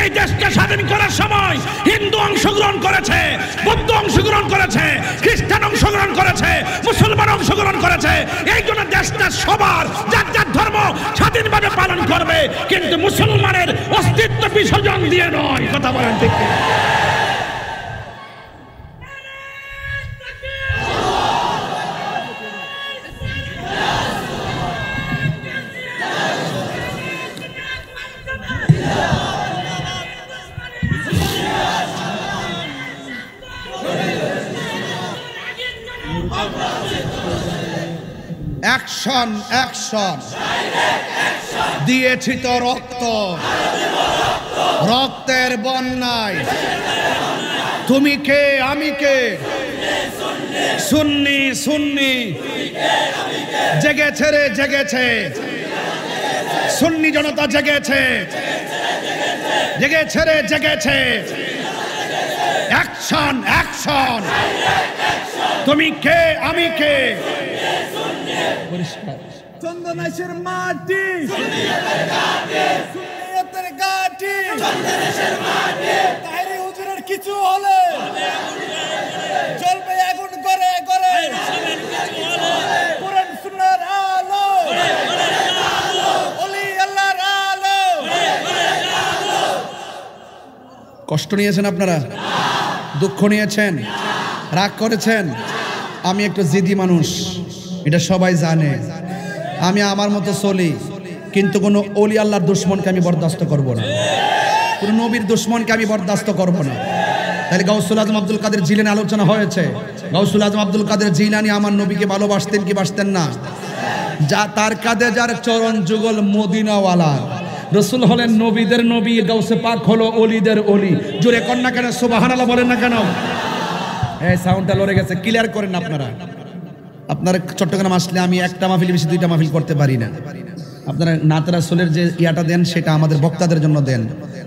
এই দেশকে স্বাধীন করার সময় হিন্দু অংশগ্রহণ করেছে, বৌদ্ধ অংশগ্রহণ করেছে, খ্রিস্টান অংশগ্রহণ করেছে, মুসলমান অংশগ্রহণ করেছে। এই জন্য দেশটা সবার যার যার ধর্ম স্বাধীনভাবে পালন করবে, কিন্তু মুসলমানের অস্তিত্ব বিসর্জন দিয়ে নয়। কথা বলেন ঠিক কি? অ্যাকশন অ্যাকশন দিয়েছি তো রক্ত, রক্তের বন্যায় তুমি কে আমি কে, সুন্নি সুন্নি জেগেছে রে জেগেছে, সুন্নি জনতা জেগেছে, জেগেছে রে জেগেছে। অ্যাকশন অ্যাকশন তুমি কে আমি কে। পরিষ্কার চন্দনেশের মাটি, সুন্নিয়তের ঘাঁটি, তাহেরি হুজুরের কিছু হলে জ্বলবে আগুন করে করে, কোরআন সুন্নাহর আলো, ওলি আল্লাহর আলো। কষ্ট নিয়েছেন আপনারা, দুঃখ নিয়েছেন, রাগ করেছেন। আমি একটু জিদি মানুষ, এটা সবাই জানে। আমি আমার মতো চলি, কিন্তু কোনো ওলি আল্লাহর দুশ্মনকে আমি বরদাস্ত করব না, কোনো নবীর দুশ্মনকে আমি বরদাস্ত করব না। তাহলে গাউসুল আজম আব্দুল কাদের জিলানী আলোচনা হয়েছে। গাউসুল আজম আব্দুল কাদের জিলানী আমার নবীকে ভালোবাসতেন কি বাসতেন না? যা তার কাঁধে যার চরণ যুগল মদিনাওয়ালা, রসুল হলেন নবীদের নবী, গাউসে পাক হলো অলিদের অলি। জোরে কন্যা কেন সুবহানাল্লাহ বলেন না কেন? এই সাউন্ডটা লড়ে গেছে, ক্লিয়ার করেন না আপনারা। আপনারা চট্টগ্রাম আসলে আমি একটা মাহফিল বেশি দুইটা মাহফিল করতে পারি না। আপনারা নাত রাসূলের যে ইয়াটা দেন সেটা আমাদের বক্তাদের জন্য দেন,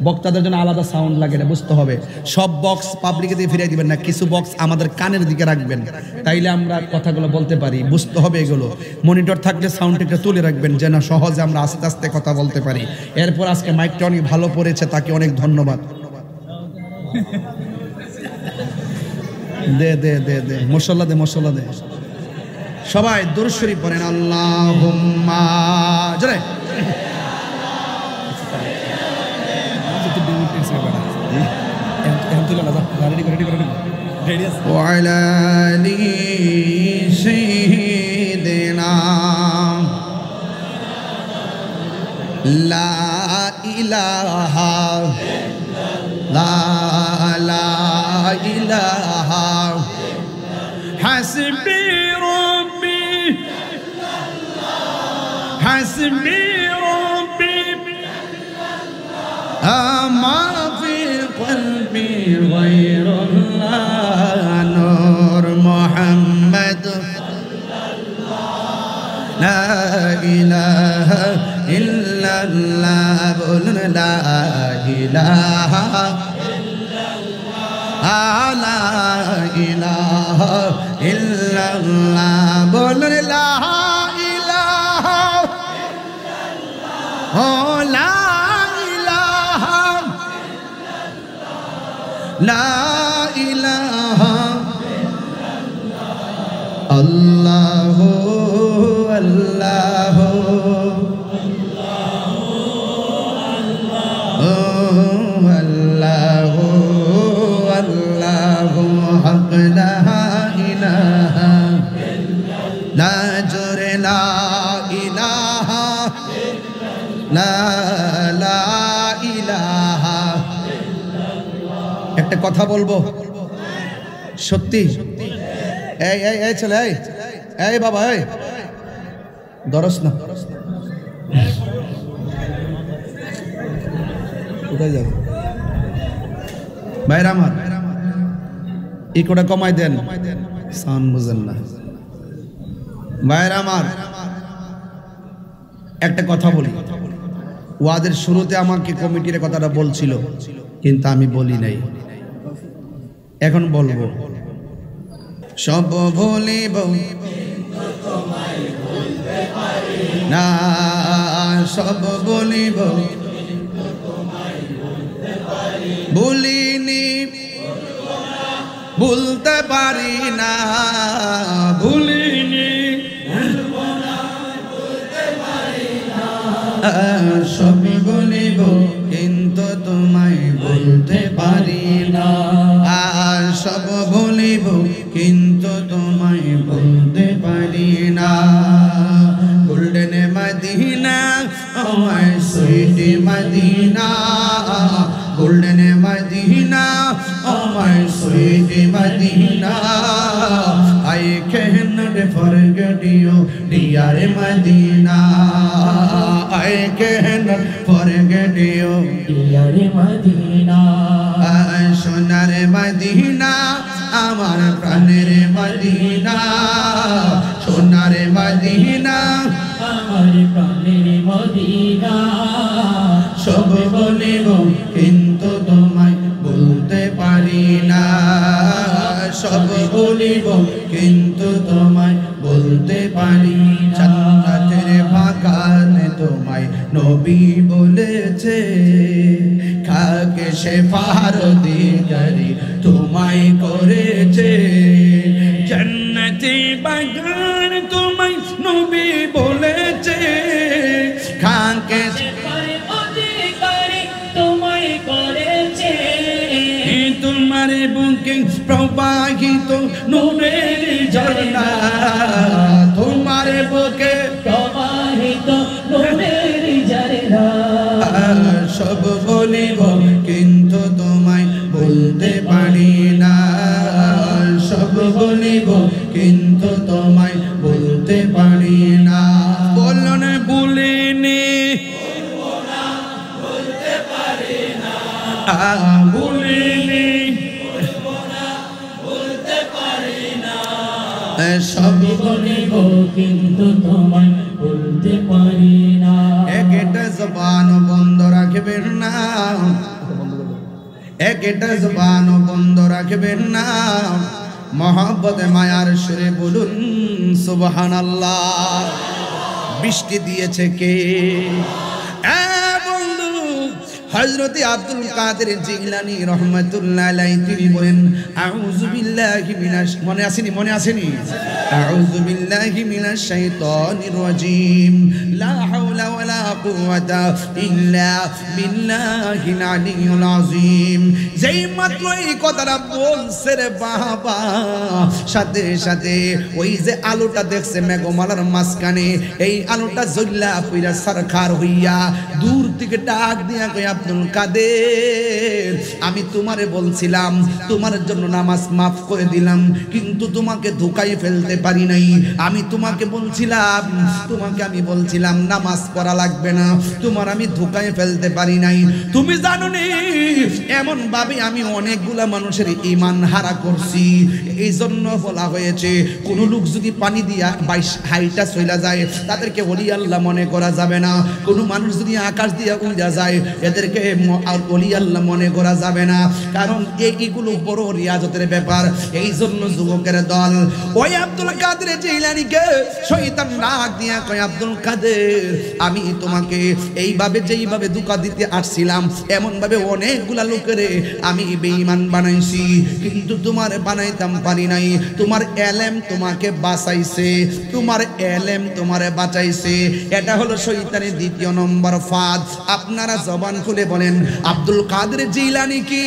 বক্তাদের জন্য আলাদা সাউন্ড লাগে, এটা বুঝতে হবে। সব বক্স পাবলিকে দিয়ে ফিরিয়ে দিবেন না, কিছু বক্স আমাদের কানের দিকে রাখবেন, তাইলে আমরা কথাগুলো বলতে পারি, বুঝতে হবে এগুলো। মনিটর থাকলে সাউন্ড একটু তুলে রাখবেন যেন সহজে আমরা আস্তে আস্তে কথা বলতে পারি। এরপর আজকে মাইকটা অনেক ভালো পড়েছে, তাকে অনেক ধন্যবাদ। দে দে দে দে মশলা দে মশলা দে। সবাই দুরূদ শরীফ পড়েন আল্লাহুম্মা জোরে। ওয়ালা আলি সাইয়্যিদিনা লা ইলাহা লা ইলাহা হাসবি রব্বি হাসবি রব্বি আমা ফি কলবি গায়রুল্লাহ নূর মুহাম্মদ লা ইলাহা ইল্লাল্লাহ বলুন লা ইলাহা লা ইলাহা ইল্লাল্লাহ বলুন লা ইলাহা ও লা ইলাহা লা ইলাহা আল্লাহু আল্লাহু আল্লাহু আল্লাহু হক লা ইলাহা লা জোরে লা ইলাহা লা লা ইলাহা। একটা কথা বলবো সত্যি, এই এই এই ছেলে, এই এই বাবা, এই দরস না, কোথায় যাবে ভাইরা আমার? এই কোটা কমাই দেন, সাউন্ড বুঝেন না ভাইরা আমার। একটা কথা বলি, ওয়াদের শুরুতে আমাকে কমিটির কথাটা বলছিল, কিন্তু আমি বলি নাই, এখন বলবো। সব ভুলিব না, সব বলিব, ভুলিনি ভুলতে পারি না, ভুলিনি সব বলিব কিন্তু তোমায় বলতে পারি না, সব বলিব কিন্তু তোমায় বলতে পারি না। Golden Madina oh my sweet Madina, golden Madina oh my sweet Madina, I cannot forget you, dear Medina. I cannot forget you, dear Medina. সোনার মদিনা আমার প্রাণের মদিনা, সোনার মদিনা আমার প্রাণের মদিনা। সব বলিব কিন্তু তোমায় বলতে পারি না, সব বলিব কিন্তু তোমায় বলতে পারি না। জান্নাতের বাগানে তোমায় নবী বলেছে, খাকে শেফার অধিকারী তোমায় করেছে। জান্নাতের বাগান তোমায় নবী বলেছে, খাকে অধিকারী তোমায় করেছে। তোমার বুকে প্রবাহিত নূরের ঝর্ণা, তোমার বুকে প্রবাহিত নূরের ঝর্ণা। সব বলিব কিন্তু তোমায় বলতে পারি না, সব বলিব কিন্তু তোমায় বলতে পারি না। বলুন বলিনি, বলিনি, সব বলিব কিন্তু তোমায় বলতে পারি না। একটা জবান বন্ধ রাখবেন না, একটা জবান বন্ধ রাখবেন না। মহব্বতে মায়ার সুরে বলুন সুবহানাল্লাহ। বৃষ্টি দিয়েছে কে? বন্ধু হযরত আব্দুল কাদের জিলানী রাহমাতুল্লাহ আলাইহি তিনি বলেন, আউযু বিল্লাহি মিনাশ, মনে আসেনি? মনে আসেনি? আউযু বিল্লাহি মিনাশ শাইতানির রাজীম, লা হাওলা ওয়ালা কুওয়াতা ইল্লা বিল্লাহিল আলিয়্যিল আযীম। যেই মাত্র এই কথাটা বলছে রে বাবা, সাথে সাথে ওই যে আলোটা দেখছে মেঘমালার মাঝখানে, এই আলোটা জ্বললা পুরা সরকার হইয়া দূর থেকে ডাক দিয়া কই, আব্দুল কাদের আমি তোমারে বলছিলাম তোমার জন্য নামাজ মাফ করে দিলাম, কিন্তু তোমাকে ধোঁকায় ফেলতে পারি নাই। আমি তোমাকে বলছিলাম, আমি বলছিলাম নামাজ পড়া লাগবে না, তোমার আমি ধোঁকায় ফেলতে পারি নাই। তুমি জানো নি এমন ভাবে আমি অনেকগুলা মানুষের ঈমান হারা করছি। এই জন্য বলা হয়েছে কোন লোক যদি পানি দিয়া 22 হাইটা চলে যায় তাদেরকে ওলি আল্লাহ মনে করা যাবে না। কোন মানুষ যদি আকাশ দিয়া উড়ে যায় এদেরকে আর ওলি আল্লাহ মনে করা যাবে না, কারণ এইগুলো বড় রিয়াজতের ব্যাপার। এই জন্য যুবকের দল ওই আব্দুল কাদের জিলানীকে শয়তান ডাক দিয়া কয়, আব্দুল কাদের আমি তোমাকে এইভাবে যেইভাবে ধোঁকা দিতে আসছিলাম এমন ভাবে অনেকগুলা লোকের আমি বেঈমান বানাইছি, কিন্তু তোমার বানাইতাম পারি নাই। তোমার এলেম তোমাকে বাঁচাইছে, তোমার এলেম তোমারে বাঁচাইছে। এটা হলো শয়তানের দ্বিতীয় নম্বর ফাঁদ। আপনারা জবান খুলে বলেন, আব্দুল কাদের জিলানী কি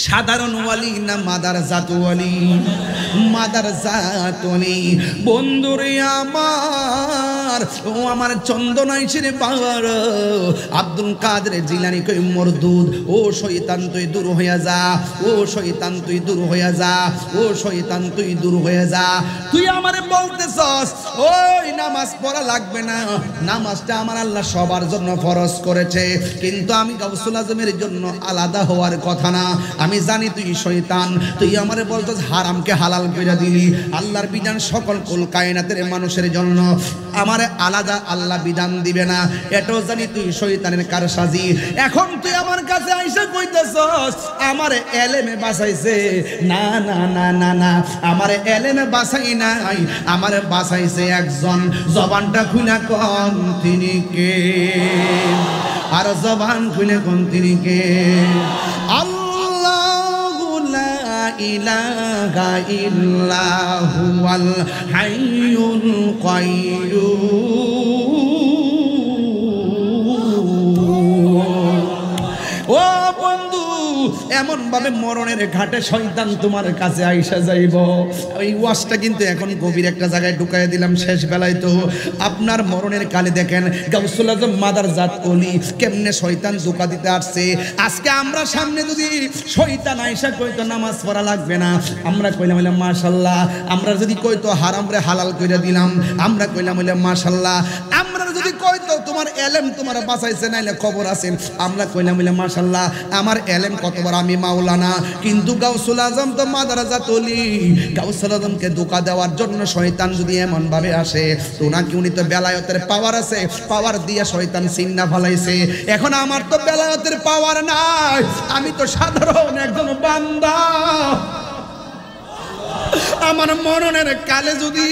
সাধারণ ওয়ালি না মাদার জাত ওয়ালি? মাদার জাত ওয়ালি। বন্ধুরে আমার, ও আমার চন্দনাইশের বাবার আব্দুল কাদের জিলানী কই মরদুদ, ও শয়তান তুই দূর হয়ে যা, ও শয়তান তুই দূর হয়ে যা, ও শয়তান তুই দূর হয়ে যা। তুই আমারে বলতেছস ওই নামাজ পড়া লাগবে না, নামাজটা আমার আল্লাহ সবার জন্য ফরজ করেছে, কিন্তু আমি গাউসুল আজমের জন্য আলাদা হওয়ার কথা না। আমি জানি তুই শয়তান, তুই আমারে বলছস হারামকে হালাল করে দিলি, আল্লাহর বিধান সকল কুল কায়নাতের মানুষের জন্য, আমারে আলাদা আল্লাহ বিধান দিবে না, এটাও জানি তুই শয়তানের কারসাজি। এখন তুই আমার কাছে আইসা কইতেছস আমারে এলেমে বাঁচাইছে। না না না না না, আমারে এলেমে বাঁচাই নাই, আমারে বাঁচাইছে একজন। জবানটা খুলে কোন তিনি কে? আর জবান খুলে কোন তিনি কে? আল্লাহু লা ইলাহা ইল্লা হুয়াল হাইয়ুল কাইয়্যুম। ও বন্ধু, এমন ভাবে মরণের ঘাটে শয়তান তোমার কাছে আইসা যাইব। ওই ওয়াজটা কিন্তু এখন গভীর একটা জায়গায় ঢুকাই দিলাম শেষ বেলায়। তো আপনার মরণের কালে দেখেন গাউসুল আজম মাদারজাত ওলি কেমনে শয়তান ধোঁকা দিতে আসছে। আজকে আমরা সামনে যদি শয়তান আইসা কইতো নামাজ পড়া লাগবে না, আমরা কইলাম মাশাআল্লাহ। আমরা যদি কইতো হারাম রে হালাল কইরা দিলাম, আমরা কইলাম মাশাআল্লাহ। আমরা যদি কইতো তোমার এলেম তোমার বাঁচাইছে নাইলে খবর আছে, আমরা কইলাম মাশাআল্লাহ। আমার এলেম কতবার আমি মাওলানা। কিন্তু গাউসুল আজম তো মাদারজাত ওলি, গাউসুল আজমকে ধোঁকা দেওয়ার জন্য শয়তান যদি এমন ভাবে আসে, তো নাকি উনি তো বেলায়েতের পাওয়ার আছে, পাওয়ার দিয়ে শয়তান চিন্না ফলাইছে। এখন আমার তো বেলায়েতের পাওয়ার নাই, আমি তো সাধারণ একজন বান্দা। আমার মরণের কালে যদি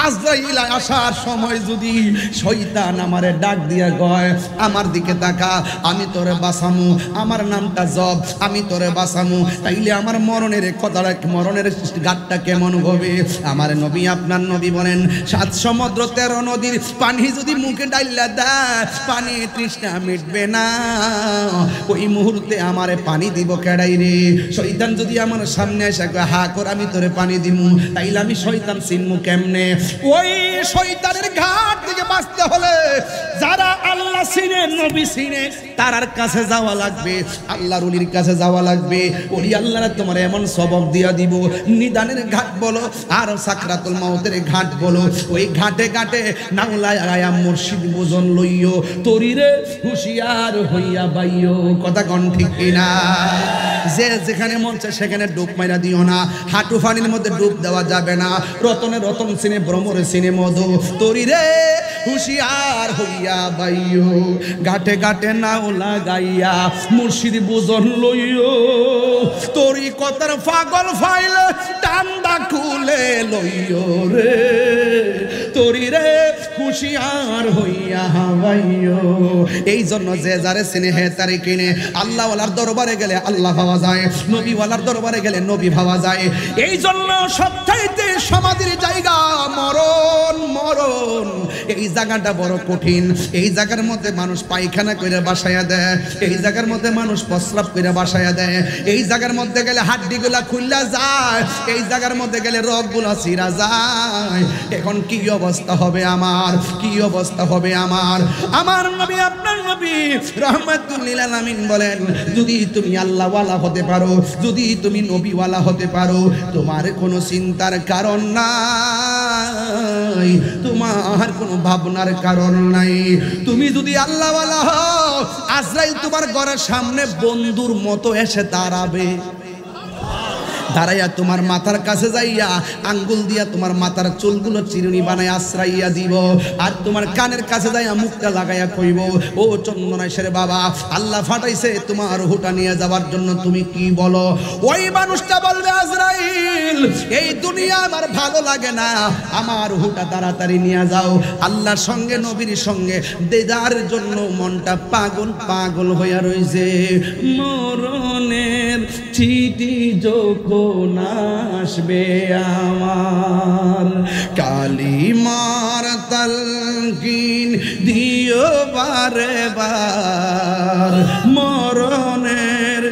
আজরাইল আসার সময় যদি শয়তান আমারে ডাক দিয়া কয় আমার দিকে তাকা, আমি তোরে বাঁচামু, আমার নামটা জব, আমি তোরে বাঁচামু, তাইলে আমার মরণের কথাটা, মরণের ঘাটটা কেমন হবে? আমার নবী, আপনার নবী বলেন 7 সমুদ্র 13 নদীর পানি যদি মুখে ডাইলা দেয় পানি তৃষ্ণা মিটবে না। ওই মুহূর্তে আমারে পানি দিব কেডাই রে? শয়তান যদি আমার সামনে এসে কয় হা কর, আমি তোরে পানি দিমু, তাইলে আমি শয়তান চিনমু কেমনে? ওই শয়তানের ঘাট থেকে বাঁচতে হলে যারা আল্লাহ চিনে, নবী চিনে, তার কাছে যাওয়া লাগবে, আল্লাহর ওলির কাছে যাওয়া লাগবে। ওলি আল্লাহরা তোমার এমন সবক দিয়া দিব, নিদানের ঘাট বলো আর সাকরাতুল মাউতের ঘাট বলো, ওই ঘাটে ঘাটে নাওলা আয়া মুর্শিদ বুজন লইও, তরিরে হুঁশিয়ার হইয়া বাইও। কথা কোন ঠিক কিনা? যে যেখানে মন চায় সেখানে ডুব মাইরা দিও না, হাঁটু পানির মধ্যে ডুব দেওয়া যাবে না। রতনে রতন সিনে, ভ্রমরে সিনে মধু, তরিরে হুঁশিয়ার হইয়া বাইও, ঘাটে ঘাটে নাও লাগাইয়া মুর্শিদ বুজন লইও, তরি কথার পাগল ফাইলে টান্দা খুলে লইও রে, তরিরে হুঁশিয়ার হইয়া বাইও। এই জন্য যে যারে সিনে হে তারে কিনে, আল্লাহওয়ালার দরবারে গেলে আল্লাহ পাওয়া যায়, নবীওয়ালার দরবারে গেলে নবী পাওয়া যায়। এই জন্য সবচাইতে সমাধির জায়গা মরণ। মরণ এই জায়গাটা বড় কঠিন। এই জায়গার মধ্যে মানুষ পায়খানা করে বাসায়া দেয়, এই জায়গার মধ্যে মানুষ প্রস্রাব করে বাসায়া দেয়, এই জায়গার মধ্যে গেলে হাড্ডিগুলা খুললা যায়, এই জায়গার মধ্যে গেলে রগগুলা ছিঁড়া যায়। এখন কি অবস্থা হবে আমার, কি অবস্থা হবে আমার? আমার নবী, আপনার নবী রাহমাতুল লিল আলামিন বলেন, যদি তুমি আল্লাহওয়ালা হতে পারো, যদি তুমি নবীওয়ালা হতে পারো, তোমার কোনো চিন্তার কারণ নাই, তোমার কোনো ভাবনার কারণ নাই। তুমি যদি আল্লাহওয়ালা হও, আজরাইল তোমার ঘরের সামনে বন্ধুর মতো এসে দাঁড়াবে, দাঁড়াইয়া তোমার মাথার কাছে যাইয়া আঙ্গুল দিয়া তোমার মাথার চুলগুলো চিরুনি বানায় আশ্রাইয়া দিব, আর তোমার কানের কাছে যাইয়া মুখটা লাগাইয়া কইব, ও চন্দনেশ্বর বাবা, আল্লাহ ফাটাইছে তোমার হুটা নিয়ে যাওয়ার জন্য, তুমি কি বলো? ওই মানুষটা বলবে, আজরাইল, এই দুনিয়া আমার ভালো লাগে না, আমার হুটা তাড়াতাড়ি নিয়ে যাও। আল্লাহর সঙ্গে নবীর সঙ্গে দেদার জন্য মনটা পাগল পাগল হইয়া রইছে। মরণের চিঠি যখন আসবে আমার, কালিমার তালকিন দিও বারে বার, মরণের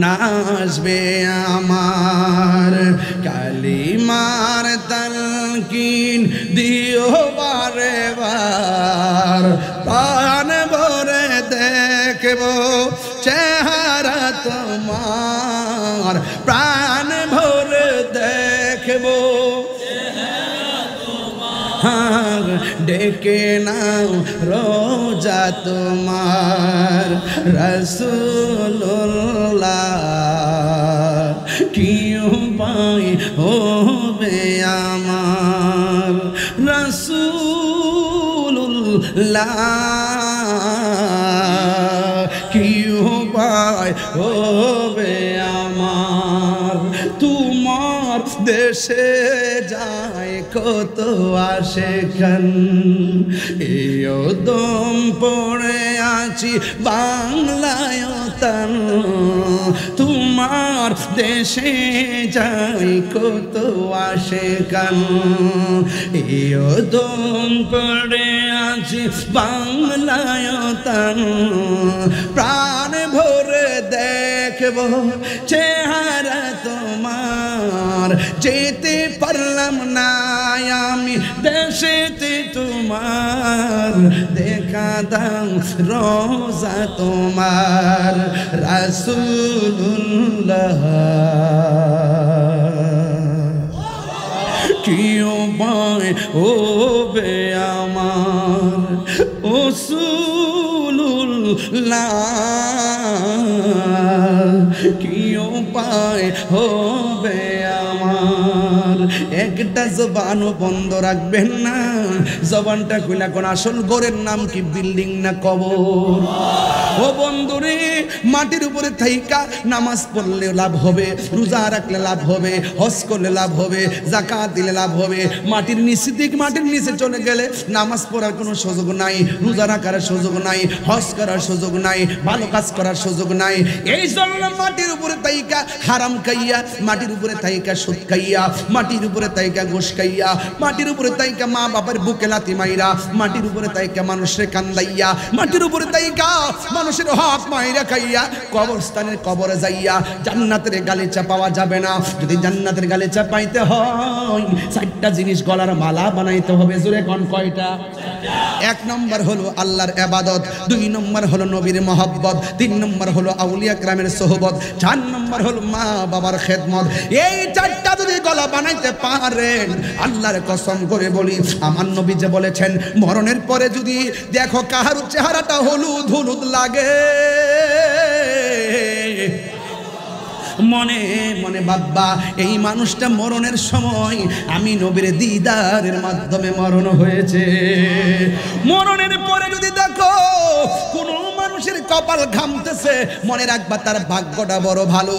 নাচবে আমার, কালিমার তালকিন দিও বারে বার, প্রাণ ভরে দেখব চেহারা তোমার, প্রাণ ভরে দেখব ডেকে নাও রোজা তোমার, রাসূলুল্লাহ কি উপায় হবে আমার, রাসূলুল্লাহ কি উপায় হবে আমার, তোমার দেশে যায় কত আশেখান, এও দম পড়ে আছি বাংলায় তান, তোমার দেশে যায় কত আশেখান, এও দম পড়ে আছি বাংলায় তান, প্রাণ ভরে দেখবো চেহারা তোমার, যেতে পারলাম না আমি দেশেতে তোমার, দেখা দাও রোজা তোমার রাসূলুল্লাহ। কি উপায় হবে আমার রাসূলুল্লাহ, কি উপায় হবে আমার। একটা জবানও বন্ধ রাখবেন না, জবানটা খুলে কোন আসল ঘরের নাম কি বিল্ডিং না কবর? ও বন্ধুরে, মাটির উপরে থাইকা নামাজ পড়লে লাভ হবে, রোজা রাখলে লাভ হবে, হজ করলে লাভ হবে, যাকাত দিলে লাভ হবে। মাটির নিচে দিক মাটির নিচে চলে গেলে নামাজ পড়ার কোনো সুযোগ নাই, রোজা রাখার সুযোগ নাই, হজ করার সুযোগ নাই, ভালো কাজ করার সুযোগ নাই। এই জন্য মাটির উপরে তাইকা হারাম খাইয়া, মাটির উপরে তাইকা সুদ খাইয়া, মাটির উপরে তাইকা ঘুষ খাইয়া, মাটির উপরে তাইকা মা বাবার বুকে লাথি মাইরা, মাটির উপরে তাইকা মানুষের কান্দাইয়া, মাটির উপরে তাইকা মানুষের হক মাইরা খাইয়া কবরস্থানের কবরে যাইয়া জান্নাতের গালিচা পাওয়া যাবে না। যদি জান্নাতের গালিচা পাইতে হয় 4টা জিনিস গলার মালা বানাইতে হবে। জোরে কোন কয়টা? 1 নম্বর হলো আল্লাহর ইবাদত, 2 নম্বর হলো নবীর মহব্বত, 3 নম্বর হলো আউলিয়া কেরামের সোহবত, 4 নম্বর হলো মা বাবার খেদমত। এই 4টা যদি গলা বানাইতে পারেন, আল্লাহর কসম করে বলি, আমার নবী যে বলেছেন মরণের পরে যদি দেখো কাহার চেহারাটা হলুদ হলুদ লাগে, মনে মনে বাবা এই মানুষটা মরণের সময় আমি নবীর দিদারের মাধ্যমে মরণ হয়েছে। মরণের পরে যদি দেখো কোন মানুষের কপাল ঘামতেছে, মনে রাখবা তার ভাগ্যটা বড় ভালো,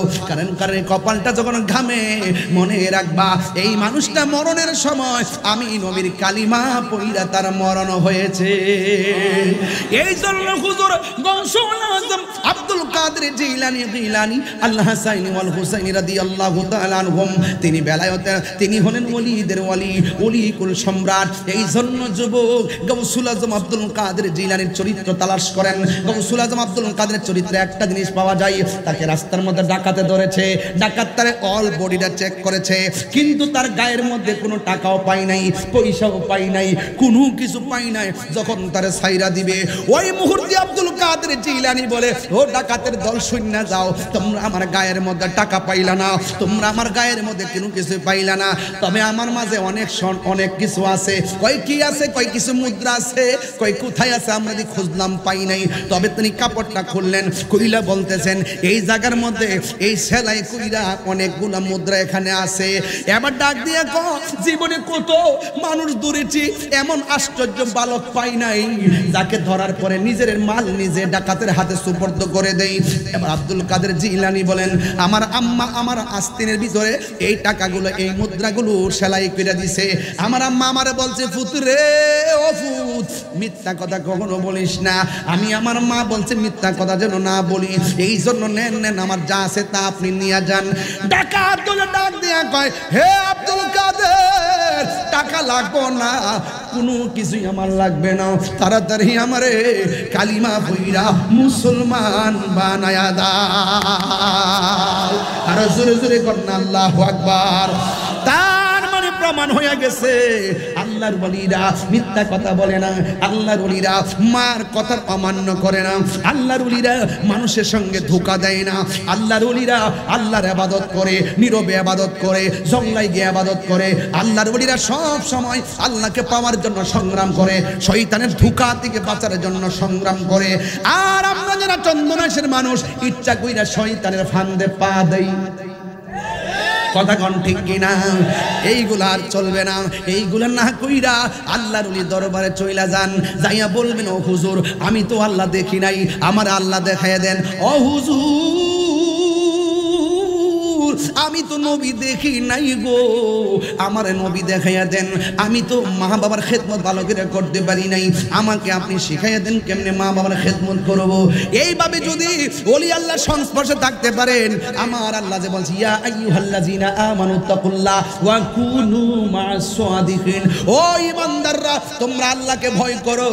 কারণ কপালটা যখন ঘামে মনে রাখবা এই মানুষটা মরণের সময় আমি নবীর কালিমা পড়িয়া তার মরণ হয়েছে। এই জন্য হুজুর গৌসুল আজম আব্দুল কাদের জিলানী আল্লাহ হাসাইন ওয়াল হুসাইনি রাদিয়াল্লাহু তাআলা আনহুম, তিনি বেলায়েতে তিনি হলেন ওলিদের ওলি, ওলিকুল সম্রাট। এই জন্য যুবক গৌসুল আজম আব্দুল কাদের জিলানীর চরিত্র তালাশ করেন। গৌসুল আজম আব্দুল কাদের চরিত্রে একটা জিনিস পাওয়া যায়, তাকে রাস্তার মধ্যে ডাকাতে ধরেছে, ডাকাত তার অল বডিটা চেক করেছে, কিন্তু তার গায়ের মধ্যে কোনো টাকাও পাই নাই, পয়সাও পাই নাই, কোনো কিছু পাই নাই। যখন তার ছাইরা দিবে ওই মুহূর্তে আব্দুল কাদের জিলানী বলে, ও ডাকাতের দল শূন্য যাও, তোমরা আমার গায়ের মধ্যে টাকা পাইলা না, তোমরা আমার গায়ের মধ্যে কোনো কিছু পাইলা না, তবে আমার মাঝে অনেক কিছু আছে। কই কি আছে? কই কিছু মুদ্রা আছে। কই কোথায় আছে? আমরা দি খুঁজলাম পাই নাই। তবে তিনি কাপড়টা খুললেন, কইলা বলতেছেন এই জায়গার মধ্যে এই সেলাই কইরা অনেকগুলা মুদ্রা এখানে আছে। এবার ডাক দিয়ে কো, জীবনে কত মানুষ দূরেছি, এমন আশ্চর্য বালক পাই নাই যাকে ধরার পরে নিজের মাল নিজে ডাকাতের হাতে সুপর্দ করে দেই। এবার আব্দুল কাদের জিলানী বলেন, আমার আম্মা আমার আস্তিনের ভিতরে এই টাকাগুলো এই মুদ্রাগুলো সেলাই করে দিছে। আমার আম্মা আমারে বলছে, ফুতুরে ও ফুত, মিথ্যা কথা কখনো বলিস না। আমি আমার মা বলছে মিথ্যা কথা যেন না বলি, এই জন্য নেন নেন আমার যা আছে তা আপনি নিয়ে যান। ডাকাত তুলে ডাক দিয়া কয়, হে আব্দুল কাদের, টাকা লাগবো না, কোনো কিছুই আমার লাগবে না, তাড়াতাড়ি আমারে কালিমা পইরা মুসলমান বানায়া দাও। আর জোরে জোরে করেন আল্লাহু আকবার। তার মানে প্রমাণ হয়ে গেছে আল্লাহর ওলিরা মিথ্যা কথা বলে না, আল্লাহর ওলিরা মার কথার অমান্য করে না, আল্লাহর ওলিরা মানুষের সঙ্গে ধোঁকা দেয় না, আল্লাহর ওলিরা আল্লাহর ইবাদত করে, নীরবে ইবাদত করে, জঙ্গলায় গিয়ে ইবাদত করে। আল্লাহর ওলিরা সব সময় আল্লাহকে পাওয়ার জন্য সংগ্রাম করে, শয়তানের ধোঁকা থেকে বাঁচার জন্য সংগ্রাম করে। আর আমরা যারা চন্দনাশের মানুষ ইচ্ছা কইরা শয়তানের ফান্দে পা দেই। কথা কোন ঠিক কিনা? এইগুলা আর চলবে না। এইগুলা না কইরা আল্লাহর ওলি দরবারে চইলা যান, যাইয়া বলবেন, ও হুজুর আমি তো আল্লাহ দেখি নাই, আমার আল্লাহ দেখাইয়া দেন। ও হুজুর আমি তো নবী দেখি নাই গো, আমার নবী দেখাইয়া দেন। আমি তো মা বাবার খেদমত ভালো করে করতে পারি নাই, আমাকে আপনি শিখাইয়া দেন কেমনে মা বাবার খেদমত করব। এইভাবে যদি ওলি আল্লাহ সংস্পর্শে থাকতে পারেন, আমার আল্লাহ যে বলছে ইয়া আইয়ুহাল্লাযিনা আমানু তাকুল্লাহ ওয়া কুনু মা'আস সাদিকিন, ও ঈমানদাররা তোমরা আল্লাহকে ভয় করো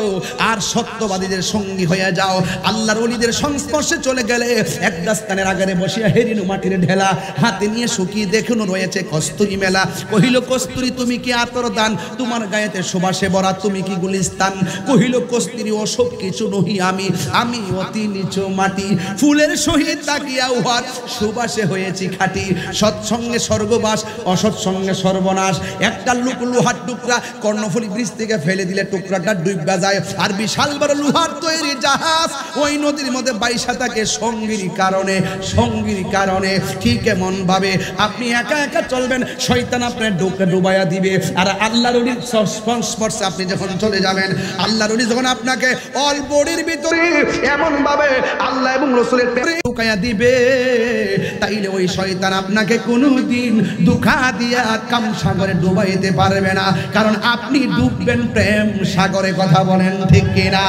আর সত্যবাদীদের সঙ্গী হয়ে যাও। আল্লাহর ওলিদের সংস্পর্শে চলে গেলে এক দাস্তানের আগারে বসিয়া হেরিনু মাটির ঢেলা হাতে নিয়ে শুকিয়ে দেখুন রয়েছে কস্তুরী মেলা। কহিল কস্তুরী তুমি কি আতর দান, তোমার গায়েতে সুবাসে ভরা তুমি কি গুলিস্তান। কহিল কস্তুরী ও সব কিছু নহি আমি, আমি অতি নিচু মাটি, ফুলের সহিত তাকিয়া উহার সুবাসে হয়েছি খাঁটি। সৎসঙ্গে স্বর্গবাস, অসৎসঙ্গে সর্বনাশ। একটা লোহার টুকরা কর্ণফুলী ব্রিজ থেকে ফেলে দিলে টুকরাটা ডুববা যায়, আর বিশাল বড় লোহার তৈরি জাহাজ ওই নদীর মধ্যে বাইসা থাকে সঙ্গীর কারণে, সঙ্গীর কারণে। ঠিক এমন ভাবে আপনি একা একা চলবেন, শয়তান আপনার ডুবাইয়া দিবে। আর আল্লাহর ওলির সংস্পর্শে আপনি যখন চলে যাবেন, আল্লাহর ওলি যখন আপনাকে অল বডির ভিতরে এমন ভাবে আল্লাহ এবং রাসূলের প্রেমে ঢুকাইয়া দিবে, তাইলে ওই শয়তান আপনাকে কোনোদিন ধোঁকা দিয়া কাম সাগরে ডুবাইতে পারবে না, কারণ আপনি ডুববেন প্রেম সাগরে। কথা বলেন ঠিক কিনা?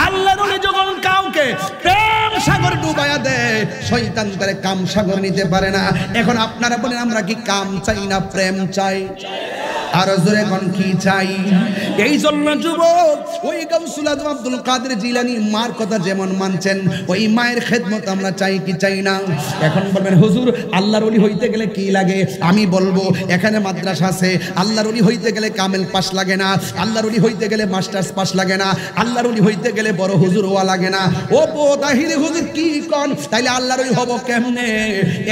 আল্লাহর ওলি যখন কাউকে প্রেম সাগরে ডুবাইয়া দেয়, শয়তান তারে কাম সাগর নিতে পারে না। এখন আপনারা বলেন আমরা কি কাম চাই না প্রেম চাই? আর জোরে কোন কি চাই? এই জন্য যুবক ওই গাউসুল আজম আব্দুল কাদের জিলানী মার কথা যেমন মানছেন, ওই মায়ের খেদমত আমরা চাই কি চাই না? এখন বলবেন হুজুর আল্লাহর ওলি হইতে গেলে কি লাগে? আমি বলবো এখানে মাদ্রাসা আছে, আল্লাহর ওলি হইতে গেলে কামেল পাস লাগে না, আল্লাহর ওলি হইতে গেলে মাস্টার্স পাস লাগে না, আল্লাহর ওলি হইতে গেলে বড় হুজুর হওয়া লাগে না। ও তাহিরি হুজুর কি কোন? তাইলে আল্লাহর ওলি হব কেমনে?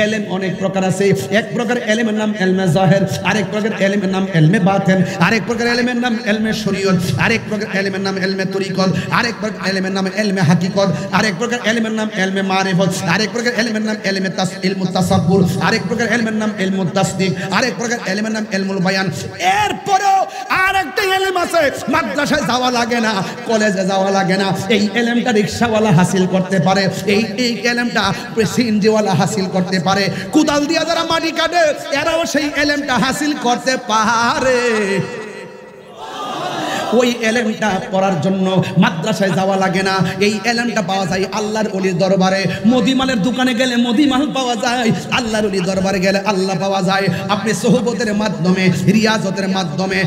এলেম অনেক প্রকার আছে। এক প্রকার এলেমের নাম এলমে জাহির, আরেক প্রকার এলেমের নাম এলমে বাতিন, আরেক প্রকার এলেমের নাম এলমে শরীয়ত, আরেক প্রকার এলেমের নাম এলমে তরিকত, আরেক প্রকার এলেমের নাম এলমে হাকিকত, আরেক প্রকার এলেমের নাম এলমে মারিফত, আরেক প্রকার এলেমের নাম এলমে ইলমুত তাসাব্বুর, আরেক প্রকার এলেমের নাম ইলমুত তাসদিক, আরেক প্রকার এলেমের নাম ইলমুল বায়ান। এরপরেও আরেকটা এলেম আছে, মাদ্রাসায় যাওয়া লাগে না, কলেজে যাওয়া লাগে না। এই এলেমটা রিকশাওয়ালা হাসিল করতে পারে, এই এলেমটা সিএনজিওয়ালা হাসিল করতে পারে, কুদাল দিয়া যারা মাটি কাটে এরাও সেই এলেমটা হাসিল করতে পারে। ওই এলেমটা পড়ার জন্য মাদ্রাসায় যাওয়া লাগে না, এই এলেমটা পাওয়া যায় আল্লাহর ওলির দরবারে। মুদিমালের দোকানে গেলে মুদিমাল পাওয়া যায়, আল্লাহর ওলির দরবারে গেলে আল্লাহ পাওয়া যায়। আপনি সোহবতের মাধ্যমে, রিয়াজতের মাধ্যমে,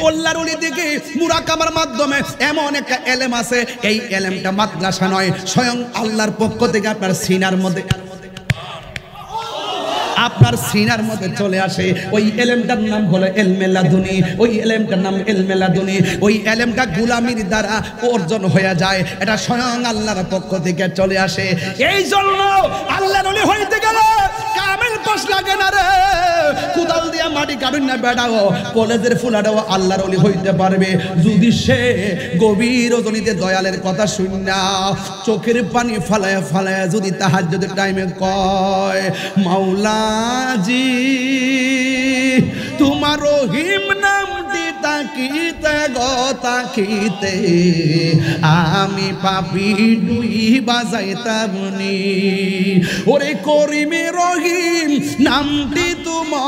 আল্লাহর ওলি দিকে মুরাকাবার মাধ্যমে এমন একটা এলেম আছে, এই এলেমটা মাদ্রাসা নয়, স্বয়ং আল্লাহর পক্ষ থেকে আপনার সিনার মধ্যে, আপনার সিনার মধ্যে চলে আসে। ওই এলেমটার নাম হলো ইলমে লাদুনী, ওই এলেমটার নাম ইলমে লাদুনী। ওই এলেমটা গোলামির দ্বারা অর্জন হয়ে যায়, এটা স্বয়ং আল্লাহর পক্ষ থেকে চলে আসে। এই জন্য আল্লাহর ওলি হইতে গেলে কামেল পাস লাগে না রে, কুদাল দিয়া মাটি কাটুন না বেড়াও, কলেজের ফুলাটাও আল্লাহর ওলি হইতে পারবে যদি সে গভীর রজনীতে দয়ালের কথা শুনা চোখের পানি ফালায় ফালায় যদি তাহাজ্জুদের টাইমে কয় মাওলাজি তোমার রহিম নামটি তাকিতে গো তাকিতে আমি পাপি দুই বাজাইতামনি। ওরে করিমে রহিম নামটি তোমার,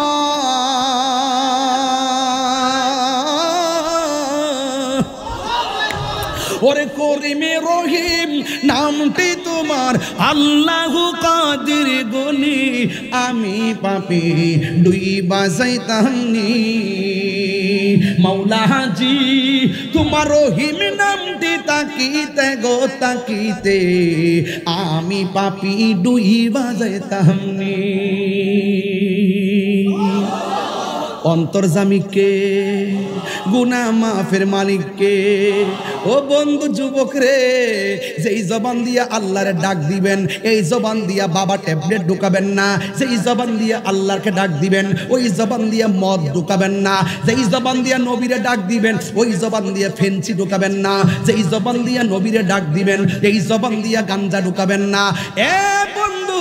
ওরে করিমে রহিম নামটি তোমার, আল্লাহ কাদির গনি আমি পাপি দুই বাজাইতামনি। মাওলাজি তোমার রহিম নামটি তাকিতে গো তাকিতে আমি পাপি দুই বাজাইতামনি। অন্তর্জামিকে গুনাহ মাফের মালিককে। ও বন্ধু যুবক রে, যেই জবান দিয়া আল্লাহর ডাক দিবেন, এই জবান দিয়া বাবা ট্যাবলেট ঢুকাবেন না। যেই জবান দিয়া আল্লাহকে ডাক দিবেন, ওই জবান দিয়া মদ ঢুকাবেন না। যেই জবান দিয়া নবীরে ডাক দিবেন, ওই জবান দিয়া ফেন্সি ঢুকাবেন না। যেই জবান দিয়া নবীরে ডাক দিবেন, এই জবান দিয়া গাঞ্জা ঢুকাবেন না। এ বন্ধু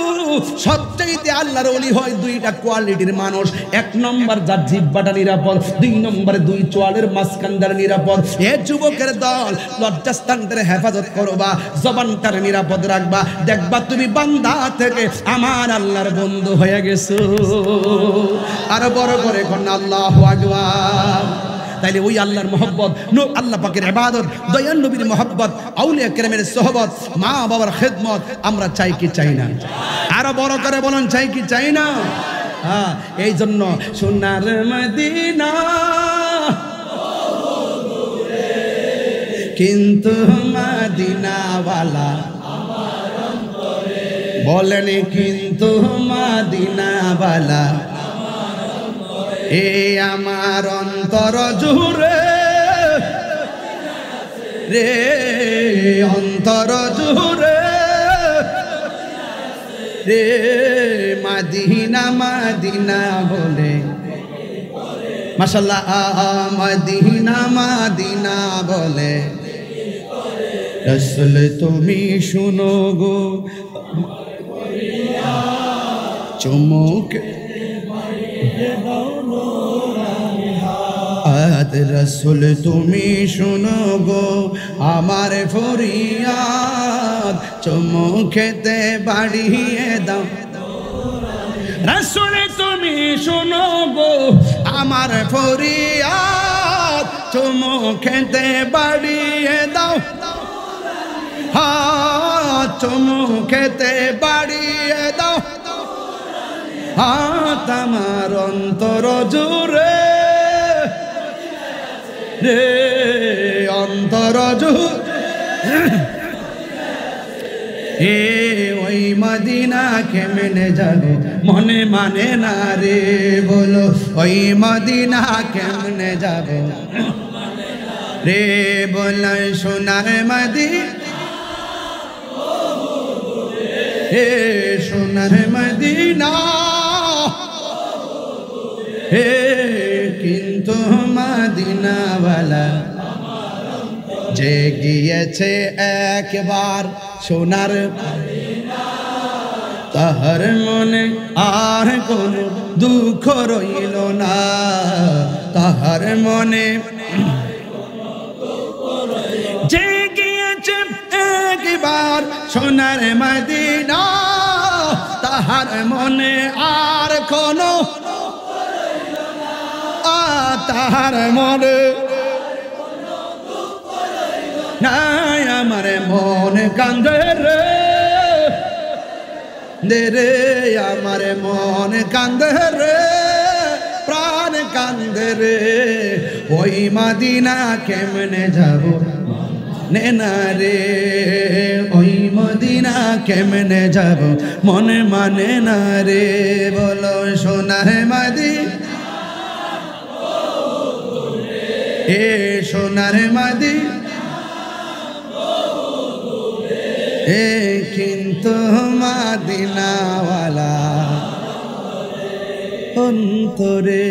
সবচাইতে আল্লাহর ওলি হয় দুইটা কোয়ালিটির মানুষ। এক নম্বর যার জিহ্বাটা নিরাপদ, দুই নম্বরে দুই চোয়ালের মাঝখানটার নিরাপদ। এ যুবকের দল, লজ্জাস্থানটার হেফাজত করবা, জবানটার নিরাপদ রাখবা, দেখবা তুমি বান্দা থেকে আমার আল্লাহর বন্ধু হয়ে গেছো। আরো বড় করে কোন আল্লাহু আকবার। তাইলে ওই আল্লাহর মহব্বত, আল্লাহ পাকের ইবাদত, দয়াল নবীর মহব্বত, আউলিয়া কেরামের সোহবত, মা বাবার খেদমত আমরা চাই কি চাই না? আরো বড় করে বলুন, চাই কি চাই না? হ্যাঁ, এই জন্য সোনার মদিনা কিন্তু মদিনাওয়ালা বলেন, কিন্তু মদিনাওয়ালা এ আমার অন্তর জুড়ে রে, অন্তর জুড়ে রে, মদিনা মদিনা বলে, মাশাআল্লাহ, মদিনা মদিনা বলে। রাসূল তুমি শুনো গো চুমুক রাসূল তুমি শুনো গো আমার ফরিয়াদ, চুমু খেতে বাড়িয়ে দাও। রাসূল তুমি শুনো গো আমার ফরিয়াদ, চুমু খেতে বাড়িয়ে দাও। হ্যাঁ, চুমু খেতে বাড়িয়ে দাও। হাত আমার অন্তর জুড়ে রে, অন্তর জুড়ে এ ওই মদিনা কেমনে যাবে মনে মানে না রে, বলো ওই মদিনা কেমনে যাবে রে, বল সোনার মদিনা হে, সোনার মদিনা হে, কিন্তু মদিনাওয়ালা যে গিয়েছে একবার সোনার তাহার মনে আর কোনো দুঃখ রইল না, তাহার মনে যে গিয়েছে একবার সোনার মদিনা, তাহার মনে আর কোনো, তাহার মনে নাই, আমার মন কান্দে রে রে, আমার মন কান্দে রে, প্রাণ কান্দে রে, ওই মদিনা কেমনে যাব নে না রে, ওই মদিনা কেমনে যাব মনে মানে না রে, বলো সোনার মদিনা এ, সোনার মদিনা এ, কিন্তু মদিনাওয়ালা অন্তরে।